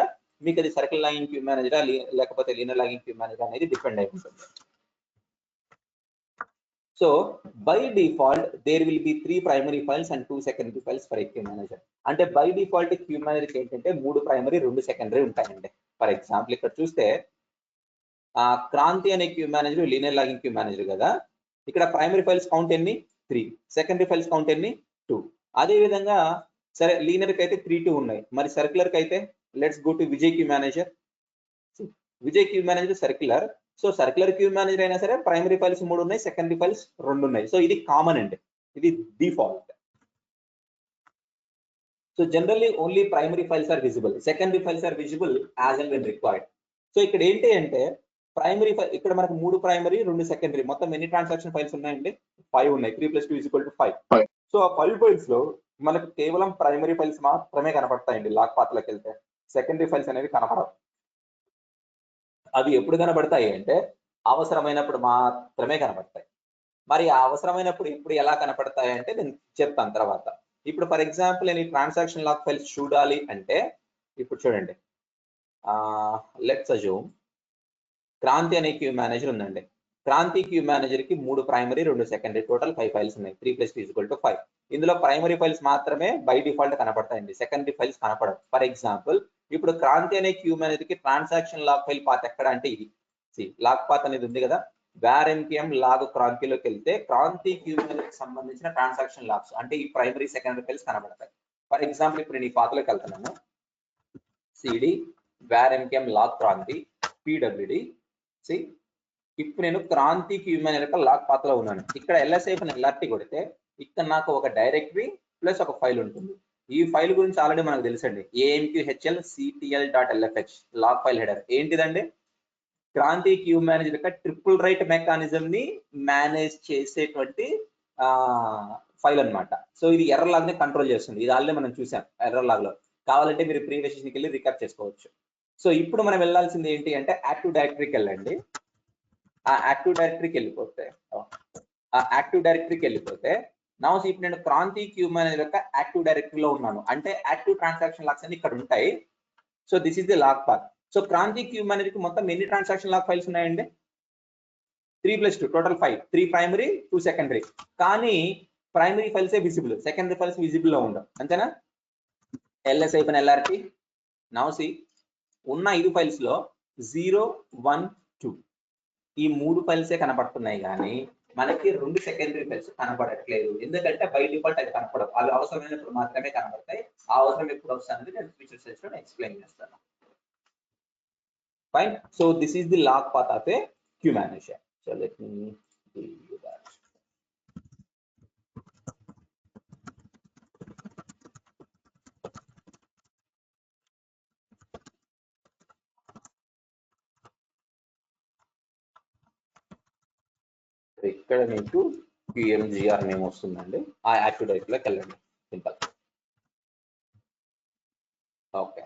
మీకు అది సర్కిల్ లాంగ్వేజ్ క్యూ మేనేజర్ లేకపోతే లీనియర్ లాంగ్వేజ్ క్యూ మేనేజర్ అనేది డిపెండ్ అయి ఉంటుంది. So by default there will be 3 primary files and 2 secondary files for a queue manager. అంటే by default queue manager కి ఏంటంటే 3 primary 2 secondary ఉంటాయండి. ఫర్ ఎగ్జాంపుల్ ఇక్కడ చూస్తే క్రాంతి అనే queue manager linear logging queue manager కదా. ఇక్కడ ప్రైమరీ ఫైల్స్ కౌంట్ ఎన్ని 3, సెకండరీ ఫైల్స్ కౌంట్ ఎన్ని 2. అదే విధంగా సరే లీనియర్ కి అయితే 3 2 ఉన్నాయి. మరి సర్క్యులర్ కి అయితే let's go to Vijay queue manager. Vijay queue manager circular. So circular queue manager అయినా సరే ప్రైమరీ ఫైల్స్ 3 ఉన్నాయి, సెకండరీ ఫైల్స్ 2 ఉన్నాయి. సో ఇది కామన్ అండి, ఇది default. So generally only primary files are visible, secondary files are visible as and when required. So ఇక్కడ ఏంటి అంటే ప్రైమరీ ఫైల్ ఇక్కడ మనకు 3 ప్రైమరీ 2 సెకండరీ, మొత్తం ఎన్ని ట్రాన్సాక్షన్ ఫైల్స్ ఉన్నాయండి 5 ఉన్నాయి. 3 + 2 = 5. సో ఆ 5 ఫైల్స్ లో మనకు కేవలం ప్రైమరీ ఫైల్స్ మాత్రమే కనపడతాయండి. లాక్ పాత్ లోకి వెళ్తే సెకండరీ ఫైల్స్ అనేవి కనపడవు. అవి ఎప్పుడు కనబడతాయి అంటే అవసరమైనప్పుడు మాత్రమే కనబడతాయి. మరి ఆ అవసరమైనప్పుడు ఇప్పుడు ఎలా కనపడతాయి అంటే నేను చెప్తాను తర్వాత. ఇప్పుడు ఫర్ ఎగ్జాంపుల్ నేను ఈ ట్రాన్సాక్షన్ లాక్ ఫైల్స్ చూడాలి అంటే ఇప్పుడు చూడండి, లెట్స్ అజ్యూమ్ క్రాంతి అనే క్యూ మేనేజర్ ఉందండి. క్రాంతి క్యూ మేనేజర్ కి 3 ప్రైమరీ 2 సెకండరీ, టోటల్ 5 ఫైల్స్ ఉన్నాయి. 3 + 2 = 5. ఇందులో ప్రైమరీ ఫైల్స్ మాత్రమే బై డిఫాల్ట్ కనపడతాయండి, సెకండరీ ఫైల్స్ కనపడవు. ఫర్ ఎగ్జాంపుల్ ఇప్పుడు క్రాంతి అనే క్యూ మేనేజర్ కి ట్రాన్సాక్షన్ లాక్ ఫైల్ పాత్ ఎక్కడ అంటే ఇది లాక్ పాత్ అనేది ఉంది కదా, వేర్ npm లాగ్ క్రాంతిలోకి వెళ్తే క్రాంతి క్యూ మేనేజర్ కి సంబంధించిన ట్రాన్సాక్షన్ లాగ్స్ అంటే ఈ ప్రైమరీ సెకండరీ ఫైల్స్ కనబడతాయి. ఫర్ ఎగ్జాంపుల్ ఇప్పుడు నేను ఈ పాత్లోకి వెళ్తున్నాను, cd వేర్ npm లాగ్ క్రాంతి pwd. ఇప్పుడు నేను క్రాంతి క్యూ మేనేజర్ యొక్క లాక్ పాత్ లో ఉన్నాను. ఇక్కడ lrt కొడితే ఇక్కడ నాకు ఒక డైరెక్టరీ ప్లస్ ఒక ఫైల్ ఉంటుంది. ఈ ఫైల్ గురించి ఆల్రెడీ మనకు తెలుసండి, amqhl.ctl.lfh లాక్ ఫైల్ హెడర్. ఏంటిదండి క్రాంతి క్యూ మేనేజర్ యొక్క ట్రిపుల్ రైట్ మెకానిజం ని మేనేజ్ చేసేటువంటి ఫైల్ అన్నమాట. సో ఇది ఎర్రర్ లాగ్ ని కంట్రోల్ చేస్తుంది. ఇది ఆల్రెడీ మనం చూసాం ఎర్రర్ లాగ్ లో. కావాలంటే మీరు ప్రీవియస్ సెషన్కి వెళ్ళి రికాప్ చేసుకోవచ్చు. సో ఇప్పుడు మనం వెళ్ళాల్సింది ఏంటి అంటే యాక్టివ్ డైరెక్టరీకి వెళ్ళండి. ఆ యాక్టివ్ డైరెక్టరీకి వెళ్ళిపోతే నా ఇప్పుడు నేను క్రాంతి క్యూ మేనేజర్ యొక్క యాక్టివ్ డైరెక్టరీలో ఉన్నాను. అంటే యాక్టివ్ ట్రాన్సాక్షన్ లాక్స్ అన్ని ఇక్కడ ఉంటాయి. So this is the log path. So Kranthi queue manager కి మొత్తం ఎన్ని ట్రాన్సాక్షన్ లాక్ ఫైల్స్ ఉన్నాయండి 3 + 2 టోటల్ 5. 3 primary 2 secondary. కానీ ప్రైమరీ ఫైల్సే విజిబుల్, సెకండరీ ఫైల్స్ విజిబుల్ లో ఉండవు, అంతేనా. ls-lrt నౌ సి ఉన్న 5 ఫైల్స్ లో 0 1 2 ఈ 3 ఫైల్సే కనబడుతున్నాయి కానీ మనకి 2 సెకండరీ ఫైల్స్ కనబడట్లేదు. ఎందుకంటే బై డిఫాల్ట్ అది కనపడవు, అవి అవసరమైనప్పుడు మాత్రమే కనబడతాయి. ఆ అవసరం ఎప్పుడు వస్తుంది నేను ఫ్యూచర్ సెషన్స్ లో ఎక్స్ప్లెయిన్ చేస్తాను. Fine. So this is the log path of a queue manager. So let me give you that. ఇక్కడ మీకు qmgr నేమ్ వస్తుందండి. ఆ యాక్టివ్ డైరెక్టరీలోకి వెళ్ళండి. Simple. Okay.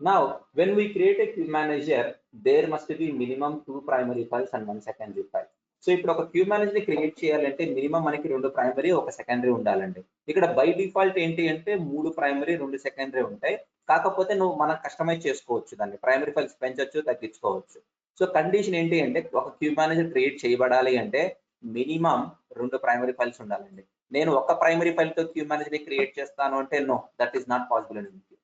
Now when we create a queue manager there must be minimum 2 primary files and 1 secondary file. So ఇప్పుడు ఒక queue manager ని create చేయాలంటే మినిమం మనకి 2 ప్రైమరీ 1 సెకండరీ ఉండాలండి. ఇక్కడ బై డిఫాల్ట్ ఏంటి అంటే 3 ప్రైమరీ 2 సెకండరీ ఉంటాయి. కాకపోతే నువ్వు మనం కస్టమైజ్ చేసుకోవచ్చు, దాన్ని ప్రైమరీ ఫైల్స్ పెంచొచ్చు తగ్గించుకోవచ్చు. సో కండిషన్ ఏంటి అంటే ఒక క్యూ మేనేజర్ క్రియేట్ చేయబడాలి అంటే మినిమం 2 ప్రైమరీ ఫైల్స్ ఉండాలండి. నేను ఒక ప్రైమరీ ఫైల్ తో క్యూ మేనేజర్ ని క్రియేట్ చేస్తాను అంటే no, that is not possible అండి.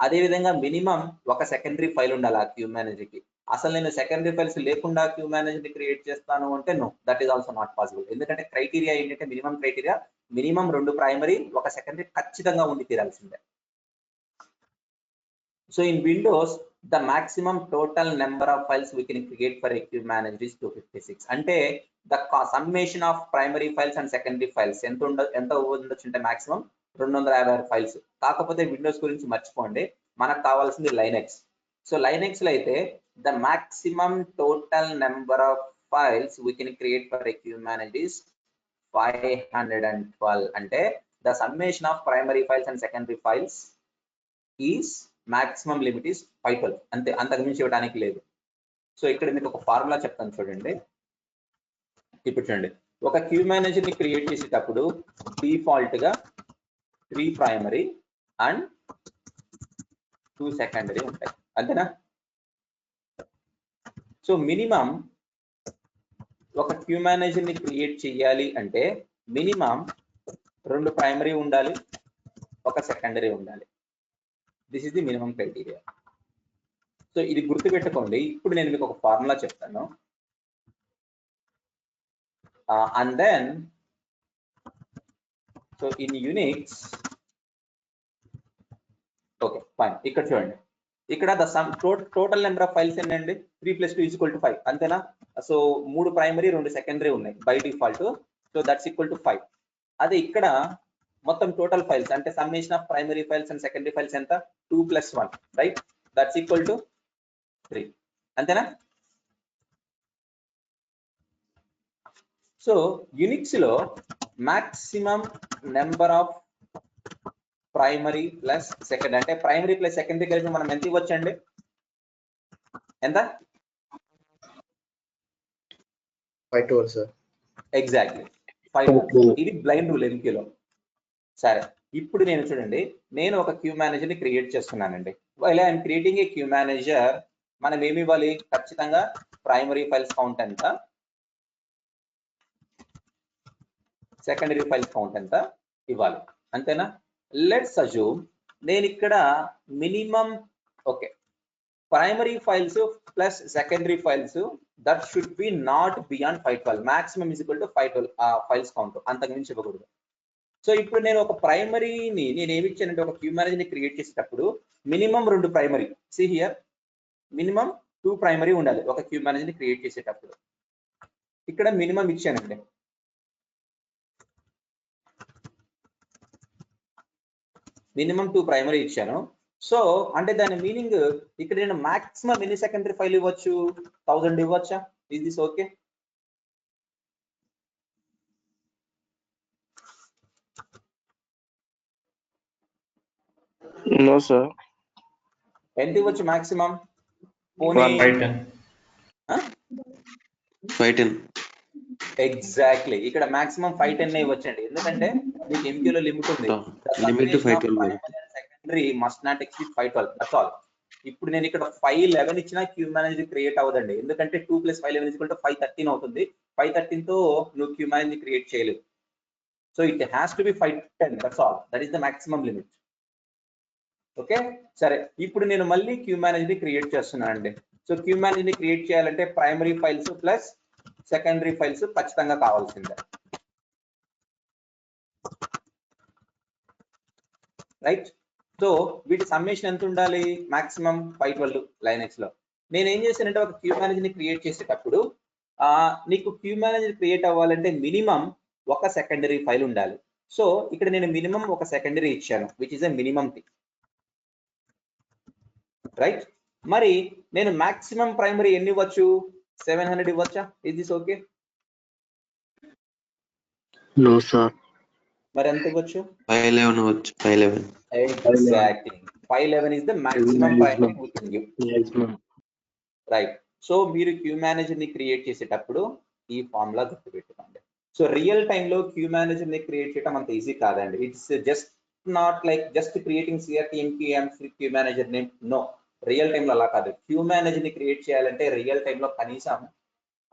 అదే విధంగా మినిమం ఒక సెకండరీ ఫైల్ ఉండాలి ఆ క్యూ మేనేజర్ కి. అసలు నేను సెకండరీ ఫైల్స్ లేకుండా క్యూ మేనేజర్ ని క్రియేట్ చేస్తాను అంటే no, that is also not possible. ఎందుకంటే క్రైటీరియా ఏంటంటే minimum criteria minimum 2 primary 1 secondary ఖచ్చితంగా ఉండి తీరాల్సిందే. So in Windows the maximum total number of files we can create for a queue manager is 256. అంటే the summation of primary files and secondary files ఎంత ఉండొచ్చు అంటే maximum 256 files. కాకపోతే Windows గురించి మర్చిపోండి, మనకు కావాల్సింది లైనెక్స్. సో లైనెక్స్ లో అయితే the maximum total number of files we can create for a queue manager is 512 అంటే the summation of primary files and secondary files is maximum limit is 512 అంతే, అంతకు మించి ఇవ్వడానికి లేదు. సో ఇక్కడ మీకు ఒక ఫార్ములా చెప్తాను చూడండి. ఇప్పుడు చూడండి, ఒక క్యూ మేనేజర్ ని క్రియేట్ చేసేటప్పుడు డిఫాల్ట్ గా 3 ప్రైమరీ అండ్ 2 సెకండరీ ఉంటాయి, అంతేనా? సో మినిమం ఒక క్యూ మేనేజర్ ని క్రియేట్ చేయాలి అంటే మినిమం 2 ప్రైమరీ ఉండాలి, 1 సెకండరీ ఉండాలి. This is the minimum criteria. So ఇది గుర్తుపెట్టుకోండి. ఇప్పుడు నేను మీకు ఒక ఫార్ములా చెప్తాను. And then so in Unix, okay fine, ఇక్కడ చూడండి, ఇక్కడ the sum total number of files ఏంటండి 3 + 2 = 5, అంతేనా? సో 3 ప్రైమరీ 2 సెకండరీ ఉన్నాయి by default, so that's equal to 5. అదే ఇక్కడ మొత్తం టోటల్ ఫైల్స్ అంటే summation of primary files and secondary files ఎంత? 2 + 1, రైట్? దట్స్ ఈక్వల్ టు 3, అంతేనా? సో యునిక్స్ లో maximum number of primary plus second అంటే ప్రైమరీ ప్లస్ సెకండరీ కలిపి మనం ఎంత ఇవ్వచ్చండి? ఎంత? 512 సార్. ఎగ్జాక్ట్లీ 512. ఇది బ్లైండ్ రూల్ ఎంక్యూలో. సరే, ఇప్పుడు నేను చూడండి, నేను ఒక క్యూ మేనేజర్ ని క్రియేట్ చేస్తున్నానండి. While I'm creating a queue manager, మనం ఏమి ఇవ్వాలి? ఖచ్చితంగా ప్రైమరీ ఫైల్స్ కౌంట్ ఎంత, సెకండరీ ఫైల్స్ కౌంట్ ఎంత ఇవ్వాలి, అంతేనా? లెట్స్ అజ్యూమ్ నేను ఇక్కడ minimum okay primary files plus secondary files that should be not beyond 512, maximum is equal to 512 files count, అంతకు మించి ఇవ్వకూడదు. సో ఇప్పుడు నేను ఒక ప్రైమరీని నేను ఏమి ఇచ్చానంటే ఒక క్యూ మేనేజర్ ని క్రియేట్ చేసేటప్పుడు minimum 2 primary, see here minimum 2 primary ఉండాలి ఒక క్యూ మేనేజర్ ని క్రియేట్ చేసేటప్పుడు. ఇక్కడ మినిమం ఇచ్చానండి, మినిమం 2 ప్రైమరీ ఇచ్చాను. సో అంటే దాని మీనింగ్ ఇక్కడ నేను మాక్సిమం ఎన్ని సెకండరీ ఫైల్ ఇవ్వచ్చు? 1000 ఇవ్వచ్చా? Is this okay? No sir. ఎంత ఇవ్వచ్చు మాక్సిమం? 510. ఎగ్జాక్ట్లీ, ఇక్కడ మాక్సిమం 510 ఇవ్వచ్చండి, ఎందుకంటే మీకు ఎంక్యూలో లిమిట్ ఉంది. Secondary must not exceed 512, that's all. ఇప్పుడు నేను ఇక్కడ 511 ఇచ్చినా క్యూ మేనేజర్ క్రియేట్ అవ్వదండి, ఎందుకంటే 2 + 511 = 513 అవుతుంది. 513 తో నువ్వు క్యూ మేనేజర్ క్రియేట్ చేయలేవు. So it has to be 510, that's all. That is the maximum limit. Okay, సరే. ఇప్పుడు నేను మళ్ళీ క్యూ మేనేజర్ ని క్రియేట్ చేస్తున్నాను అండి. సో క్యూ మేనేజర్ ని క్రియేట్ చేయాలంటే primary files plus secondary files ఖచ్చితంగా కావాల్సిందే, రైట్? సో వీటి సమ్మేషన్ ఎంత ఉండాలి? మాక్సిమం 512 లైనక్స్ లో. నేను ఏం చేశానంటే ఒక క్యూ మేనేజర్ ని క్రియేట్ చేసేటప్పుడు నీకు క్యూ మేనేజర్ క్రియేట్ అవ్వాలంటే మినిమం 1 సెకండరీ ఫైల్ ఉండాలి. సో ఇక్కడ నేను మినిమం 1 సెకండరీ ఇచ్చాను, which is a minimum thing, right? మరి నేను మాక్సిమం ప్రైమరీ ఎన్ని ఇవ్వచ్చు? 700 ఇవ్వచ్చా? Is this okay? No sir. మరి ఎంత ఇవ్వచ్చు? 511 ఇవ్వచ్చు. 511. Exactly 511 is the maximum primary we can give, right? So మీరు క్యూ మేనేజర్ ని క్రియేట్ చేసేటప్పుడు ఈ ఫార్ములా గుర్తుపెట్టుకోండి. సో రియల్ టైమ్ లో క్యూ మేనేజర్ ని క్రియేట్ చేయడం అంత ఈజీ కాదండి. It's just not like just creating CRTMQM queue manager name, no. Real time లో అలా కాదు. క్యూ మేనేజర్ ని క్రియేట్ చేయాలంటే రియల్ టైమ్ లో కనీసం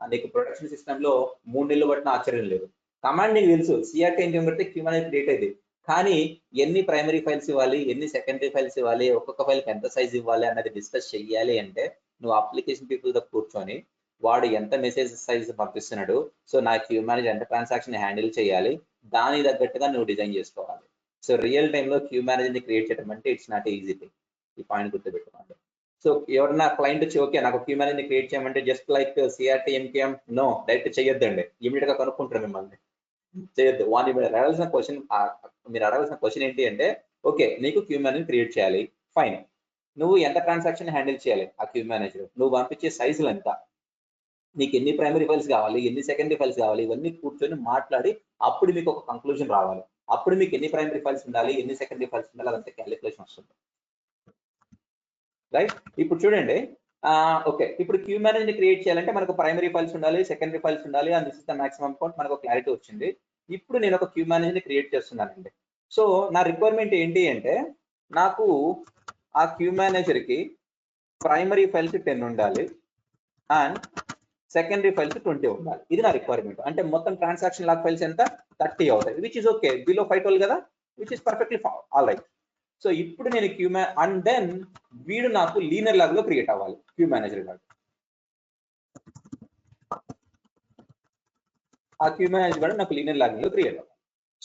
నీకు ప్రొడక్షన్ సిస్టమ్ లో 3 నెలలు పట్టిన ఆశ్చర్యం లేదు. కమాండ్ నీకు తెలుసు, CRTMQM పెడితే క్యూ మేనేజర్ క్రియేట్ అయింది, కానీ ఎన్ని ప్రైమరీ ఫైల్స్ ఇవ్వాలి, ఎన్ని సెకండరీ ఫైల్స్ ఇవ్వాలి, ఒక్కొక్క ఫైల్ ఎంత సైజ్ ఇవ్వాలి అన్నది డిస్కస్ చెయ్యాలి అంటే నువ్వు అప్లికేషన్ పీపుల్ తో కూర్చొని వాడు ఎంత మెసేజ్ సైజ్ పంపిస్తున్నాడు, సో నా క్యూ మేనేజర్ ఎంత ట్రాన్సాక్షన్ హ్యాండిల్ చేయాలి, దానికి తగ్గట్టుగా నువ్వు డిజైన్ చేసుకోవాలి. సో రియల్ టైమ్ లో క్యూ మేనేజర్ ని క్రియేట్ చేయడం అంటే ఇట్స్ నాట్ ఈజీ థింగ్. ఈ పాయింట్ గుర్తుపెట్టుకోండి. సో ఎవరన్నా క్లయింట్ వచ్చి ఓకే నాకు క్యూ మేనేజర్ ని క్రియేట్ చేయమంటే just like CRTMQM no, direct చేయొద్దండి. ఇమీడియట్ గా కనుక్కుంటారు మిమ్మల్ని, చేయొద్దు. వాడిని మీరు అడగాల్సిన క్వశ్చన్ ఏంటి అంటే, ఓకే నీకు క్యూ మేనేజర్ క్రియేట్ చేయాలి, ఫైన్. నువ్వు ఎంత ట్రాన్సాక్షన్ హ్యాండిల్ చేయాలి ఆ క్యూ మేనేజర్, నువ్వు పంపించే సైజులు ఎంత, నీకు ఎన్ని ప్రైమరీ ఫైల్స్ కావాలి, ఎన్ని సెకండరీ ఫైల్స్ కావాలి, ఇవన్నీ కూర్చొని మాట్లాడి అప్పుడు మీకు ఒక కంక్లూజన్ రావాలి. అప్పుడు మీకు ఎన్ని ప్రైమరీ ఫైల్స్ ఉండాలి, ఎన్ని సెకండరీ ఫైల్స్ ఉండాలి, అదంతా క్యాలిక్యులేషన్ వస్తుంది. రైట్. ఇప్పుడు చూడండి, ఓకే, ఇప్పుడు క్యూ మేనేజర్ క్రియేట్ చేయాలంటే మనకు ప్రైమరీ ఫైల్స్ ఉండాలి, సెకండరీ ఫైల్స్ ఉండాలి, and this is the maximum count. మనకు క్లారిటీ వచ్చింది. ఇప్పుడు నేను ఒక క్యూ మేనేజర్ ని క్రియేట్ చేస్తున్నానండి. సో నా రిక్వైర్మెంట్ ఏంటి అంటే, నాకు ఆ క్యూ మేనేజర్ కి ప్రైమరీ ఫైల్స్ 10 ఉండాలి అండ్ సెకండరీ ఫైల్స్ 20 ఉండాలి. ఇది నా రిక్వైర్మెంట్. అంటే మొత్తం ట్రాన్సాక్షన్ లాగ్ ఫైల్స్ ఎంత 30 అవుతాయి, విచ్ ఇస్ ఓకే, బిలో 512 కదా, which is perfectly all right. So ఇప్పుడు నేను క్యూ అండ్ దెన్ వీడు నాకు లీనియర్ లాగ్ లో క్రియేట్ అవ్వాలి. క్యూ మేనేజర్ లాగ్, ఆ క్యూ మేనేజర్ కూడా నాకు లీనియర్ లాగ్ లో క్రియేట్ అవ్వాలి.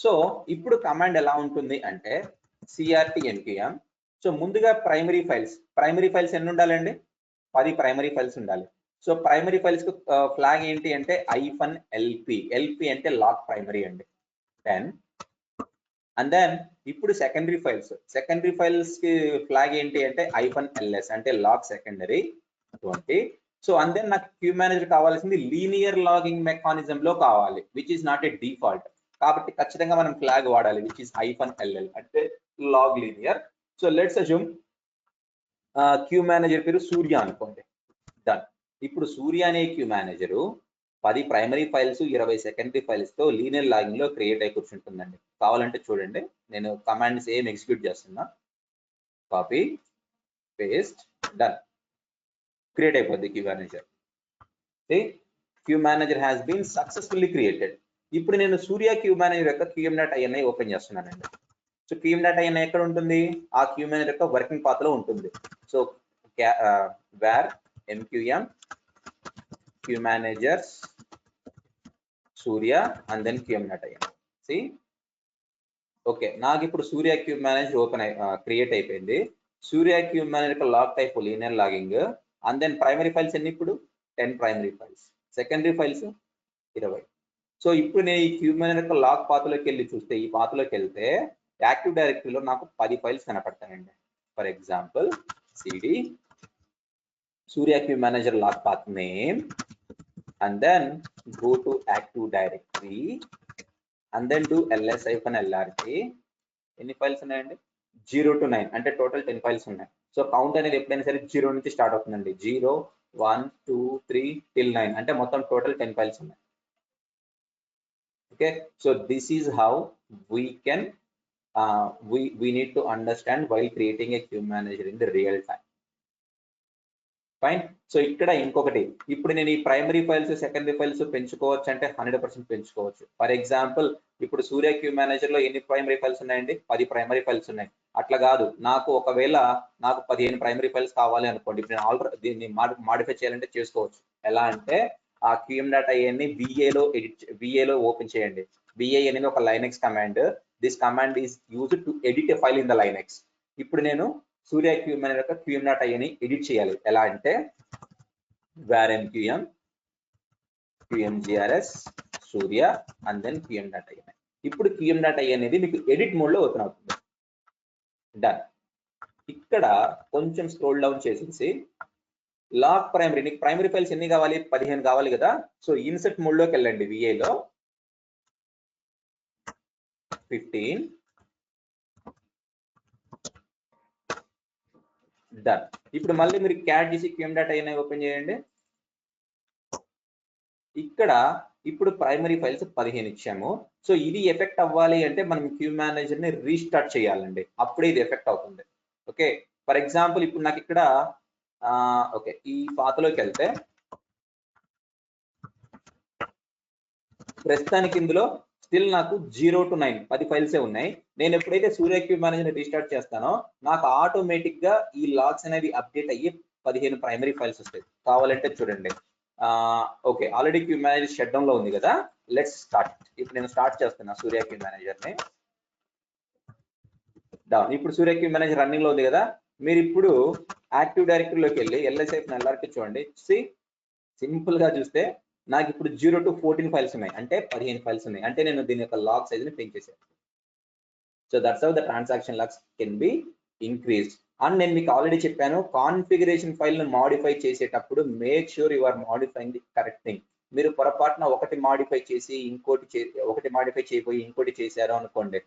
సో ఇప్పుడు కమాండ్ ఎలా ఉంటుంది అంటే crt npm. సో ముందుగా ప్రైమరీ ఫైల్స్ ఎన్ని ఉండాలండి, 10 ప్రైమరీ ఫైల్స్ ఉండాలి. సో ప్రైమరీ ఫైల్స్ కు ఫ్లాగ్ ఏంటి అంటే -lp. lp అంటే లాగ్ ప్రైమరీ అండి, 10. అండ్ దెన్ ఇప్పుడు సెకండరీ ఫైల్స్ కి ఫ్లాగ్ ఏంటి అంటే -ls అంటే log secondary 20. So and then నాకు క్యూ మేనేజర్ కావాల్సింది లీనియర్ లాగింగ్ మెకానిజం లో కావాలి, which is not a default. కాబట్టి ఖచ్చితంగా మనం ఫ్లాగ్ వాడాలి, విచ్ ఇస్ -ll అంటే log linear. So let's assume queue manager పేరు సూర్య అనుకోండి. డన్. ఇప్పుడు సూర్య అనే queue manager 10 primary files 20 secondary files తో లీనియర్ లాగింగ్ లో క్రియేట్ అయి కూర్చుంటుందండి. కావాలంటే చూడండి, నేను కమాండ్ సేమ్ ఎగ్జిక్యూట్ చేస్తున్నా. కాపీ పేస్ట్, డన్, క్రియేట్ అయిపోద్ది queue manager. Queue manager has been successfully created. ఇప్పుడు నేను సూర్య క్యూ మేనేజర్ యొక్క qm.ini ఓపెన్ చేస్తున్నానండి. సో qm.ini ఎక్కడ ఉంటుంది, ఆ క్యూ మేనేజర్ యొక్క వర్కింగ్ పాత్ లో ఉంటుంది. So var mqm queue managers Surya and then qm.ini. See okay, నాకు ఇప్పుడు సూర్య క్యూ మేనేజర్ క్రియేట్ అయిపోయింది. సూర్య క్యూ మేనేజర్ యొక్క log type linear logging. And then primary files ఎన్ని, ఇప్పుడు 10 primary files, secondary files 20. So ఇప్పుడు నేను ఈ క్యూ మేనేజర్ యొక్క లాగ్ పాత్లోకి వెళ్ళి చూస్తే, ఈ పాత్లోకి వెళ్తే యాక్టివ్ డైరెక్టరీలో నాకు 10 ఫైల్స్ కనపడతాయండి. For example cd Surya queue manager log path name and then go to active directory and then do ls-lrt. ఎన్ని ఫైల్స్ ఉన్నాయండి, 0 to 9 అంటే టోటల్ 10 ఫైల్స్ ఉన్నాయి. సో కౌంట్ అనేది ఎప్పుడైనా సరే 0 నుంచి స్టార్ట్ అవుతుందండి. 0 1 2 3 till 9 అంటే మొత్తం టోటల్ 10 ఫైల్స్ ఉన్నాయి. Okay, so this is how we can we need to understand while creating a queue manager in the real time. Fine. So ఇక్కడ ఇంకొకటి, ఇప్పుడు నేను ఈ ప్రైమరీ ఫైల్స్ సెకండరీ ఫైల్స్ పెంచుకోవచ్చు అంటే 100% పెంచుకోవచ్చు. ఫర్ ఎగ్జాంపుల్ ఇప్పుడు సూర్య క్యూ మేనేజర్ లో ఎన్ని ప్రైమరీ ఫైల్స్ ఉన్నాయండి, 10 ప్రైమరీ ఫైల్స్ ఉన్నాయి. అట్లా కాదు, ఒకవేళ నాకు 15 ప్రైమరీ ఫైల్స్ కావాలి అనుకోండి. ఇప్పుడు నేను ఆల్రెడీ దీన్ని మాడిఫై చేయాలంటే చేసుకోవచ్చు. ఎలా అంటే ఆ qm.ini VA లో ఓపెన్ చేయండి. VA అనేది ఒక Linux command. This command is used to edit a file in the Linux. ఇప్పుడు నేను సూర్య క్యూ మేనేజర్ యొక్క qm.ini ఎడిట్ చేయాలి. ఎలా అంటే var mqm qmgrs Surya and then qm.ini. ఇప్పుడు qm.ini అనేది మీకు ఎడిట్ మోడ్ లో ఓపెన్ అవుతుంది. డన్. ఇక్కడ కొంచెం స్క్రోల్ డౌన్ చేసేసి లాగ్ ప్రైమరీ, నీకు ప్రైమరీ ఫైల్స్ ఎన్ని కావాలి, 15 కావాలి కదా. సో ఇన్సర్ట్ మోడ్ లోకి వెళ్ళండి. VA లో 15. డన్. ఇప్పుడు మళ్ళీ మీరు క్యాట్ చేసి qm.ini ఓపెన్ చేయండి. ఇక్కడ ఇప్పుడు ప్రైమరీ ఫైల్స్ 15 ఇచ్చాము. సో ఇది ఎఫెక్ట్ అవ్వాలి అంటే మనం క్యూ మేనేజర్ ని రీస్టార్ట్ చేయాలండి, అప్పుడే ఇది ఎఫెక్ట్ అవుతుంది. ఓకే, ఫర్ ఎగ్జాంపుల్ ఇప్పుడు నాకు ఇక్కడ ఓకే ఈ పాతలోకి వెళ్తే ప్రస్తుతానికి ఇందులో స్టిల్ నాకు 0 to 9 10 ఫైల్సే ఉన్నాయి. నేను ఎప్పుడైతే సూర్య క్యూ మేనేజర్ రీస్టార్ట్ చేస్తానో నాకు ఆటోమేటిక్ గా ఈ లాగ్స్ అనేవి అప్డేట్ అయ్యి 15 ప్రైమరీ ఫైల్స్ వస్తాయి. కావాలంటే చూడండి. Okay, already queue manager shut down లో ఉంది కదా. Let's start. ఇప్పుడు నేను స్టార్ట్ చేస్తున్నా సూర్య క్యూ మేనేజర్ ని. డౌన్. ఇప్పుడు సూర్య క్యూ మేనేజర్ రన్నింగ్ లో ఉంది కదా. మీరు ఇప్పుడు యాక్టివ్ డైరెక్టరీలోకి వెళ్ళి ls-lrt చూడండి. సింపుల్ గా చూస్తే నాకు ఇప్పుడు 0 to 14 ఫైల్స్ ఉన్నాయి, అంటే 15 ఫైల్స్ ఉన్నాయి. అంటే నేను దీని యొక్క లాగ్ సైజ్ ని పెంచేసాను. So that's how the transaction logs can be increased. And నేను మీకు ఆల్రెడీ చెప్పాను, కాన్ఫిగరేషన్ ఫైల్ ను మాడిఫై చేసేటప్పుడు make sure you are modifying the correct thing. మీరు పొరపాటున ఒకటి మాడిఫై చేసి ఒకటి మాడిఫై చేయబోయి ఇంకోటి చేశారు అనుకోండి,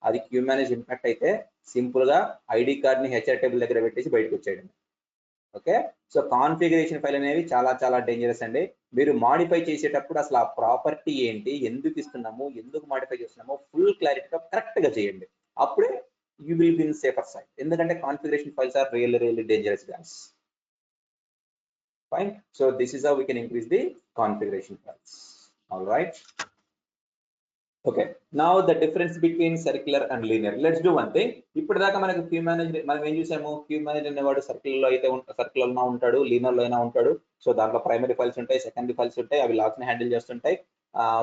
అది క్యూ మేనేజ్ ఇంపాక్ట్ అయితే సింపుల్ గా ఐడి కార్డ్ ని హెచ్ఆర్ టేబుల్ దగ్గర పెట్టేసి బయటకు వచ్చేయడం. ఓకే, సో కాన్ఫిగరేషన్ ఫైల్ అనేవి చాలా చాలా డేంజరస్ అండి. మీరు మాడిఫై చేసేటప్పుడు అసలు ఆ ప్రాపర్టీ ఏంటి, ఎందుకు ఇస్తున్నాము, ఎందుకు మాడిఫై చేస్తున్నామో ఫుల్ క్లారిటీగా కరెక్ట్ గా చేయండి. అప్పుడే you will be in safer side. ఎందుకంటే configuration files are really dangerous guys. Fine. So this is how we can increase the configuration files. All right. Okay. Now the difference between circular and linear. Let's do one thing. ఇప్పటిదాకా మనకు queue manager మనం ఏం చూసాము, queue manager అనేవాడు circle లో అయితే circle లో ఉంటాడు, లీనర్ లో అయినా ఉంటాడు. సో దాంట్లో ప్రైమరీ ఫైల్స్ ఉంటాయి, సెకండరీ ఫైల్స్ ఉంటాయి, అవి లాగ్స్ ని హ్యాండిల్ చేస్తుంటాయి.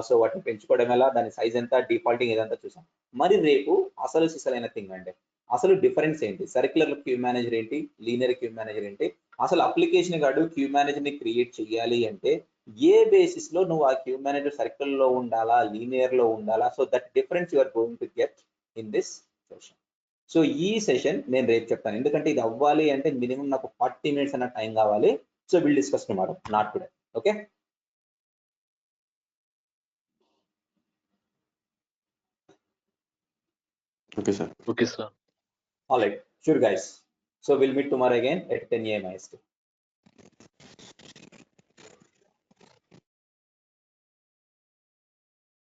సో వాటిని పెంచుకోవడం ఎలా, దాని సైజ్ ఎంత, డిఫాల్టింగ్ ఇదంతా చూసాం. మరి రేపు అసలు సిసలైన థింగ్ అండి, అసలు డిఫరెన్స్ ఏంటి, సర్క్యులర్ క్యూ మేనేజర్ ఏంటి, లీనియర్ క్యూ మేనేజర్ ఏంటి, అసలు అప్లికేషన్ గాడు క్యూ మేనేజర్ ని క్రియేట్ చేయాలి అంటే ఏ బేసిస్ లో నువ్వు ఆ క్యూ మేనేజర్ సర్కిల్ లో ఉండాలా, లీనియర్ లో ఉండాలా. So that difference you are going to get in this session. So ఈ సెషన్ నేను రేపు చెప్తాను, ఎందుకంటే ఇది అవ్వాలి అంటే మినిమం నాకు 40 minutes అన్న టైం కావాలి. So will discuss tomorrow, not today. Okay. Okay, sir. Okay sir. All right, sure guys. So we'll meet tomorrow again at 10 AM IST.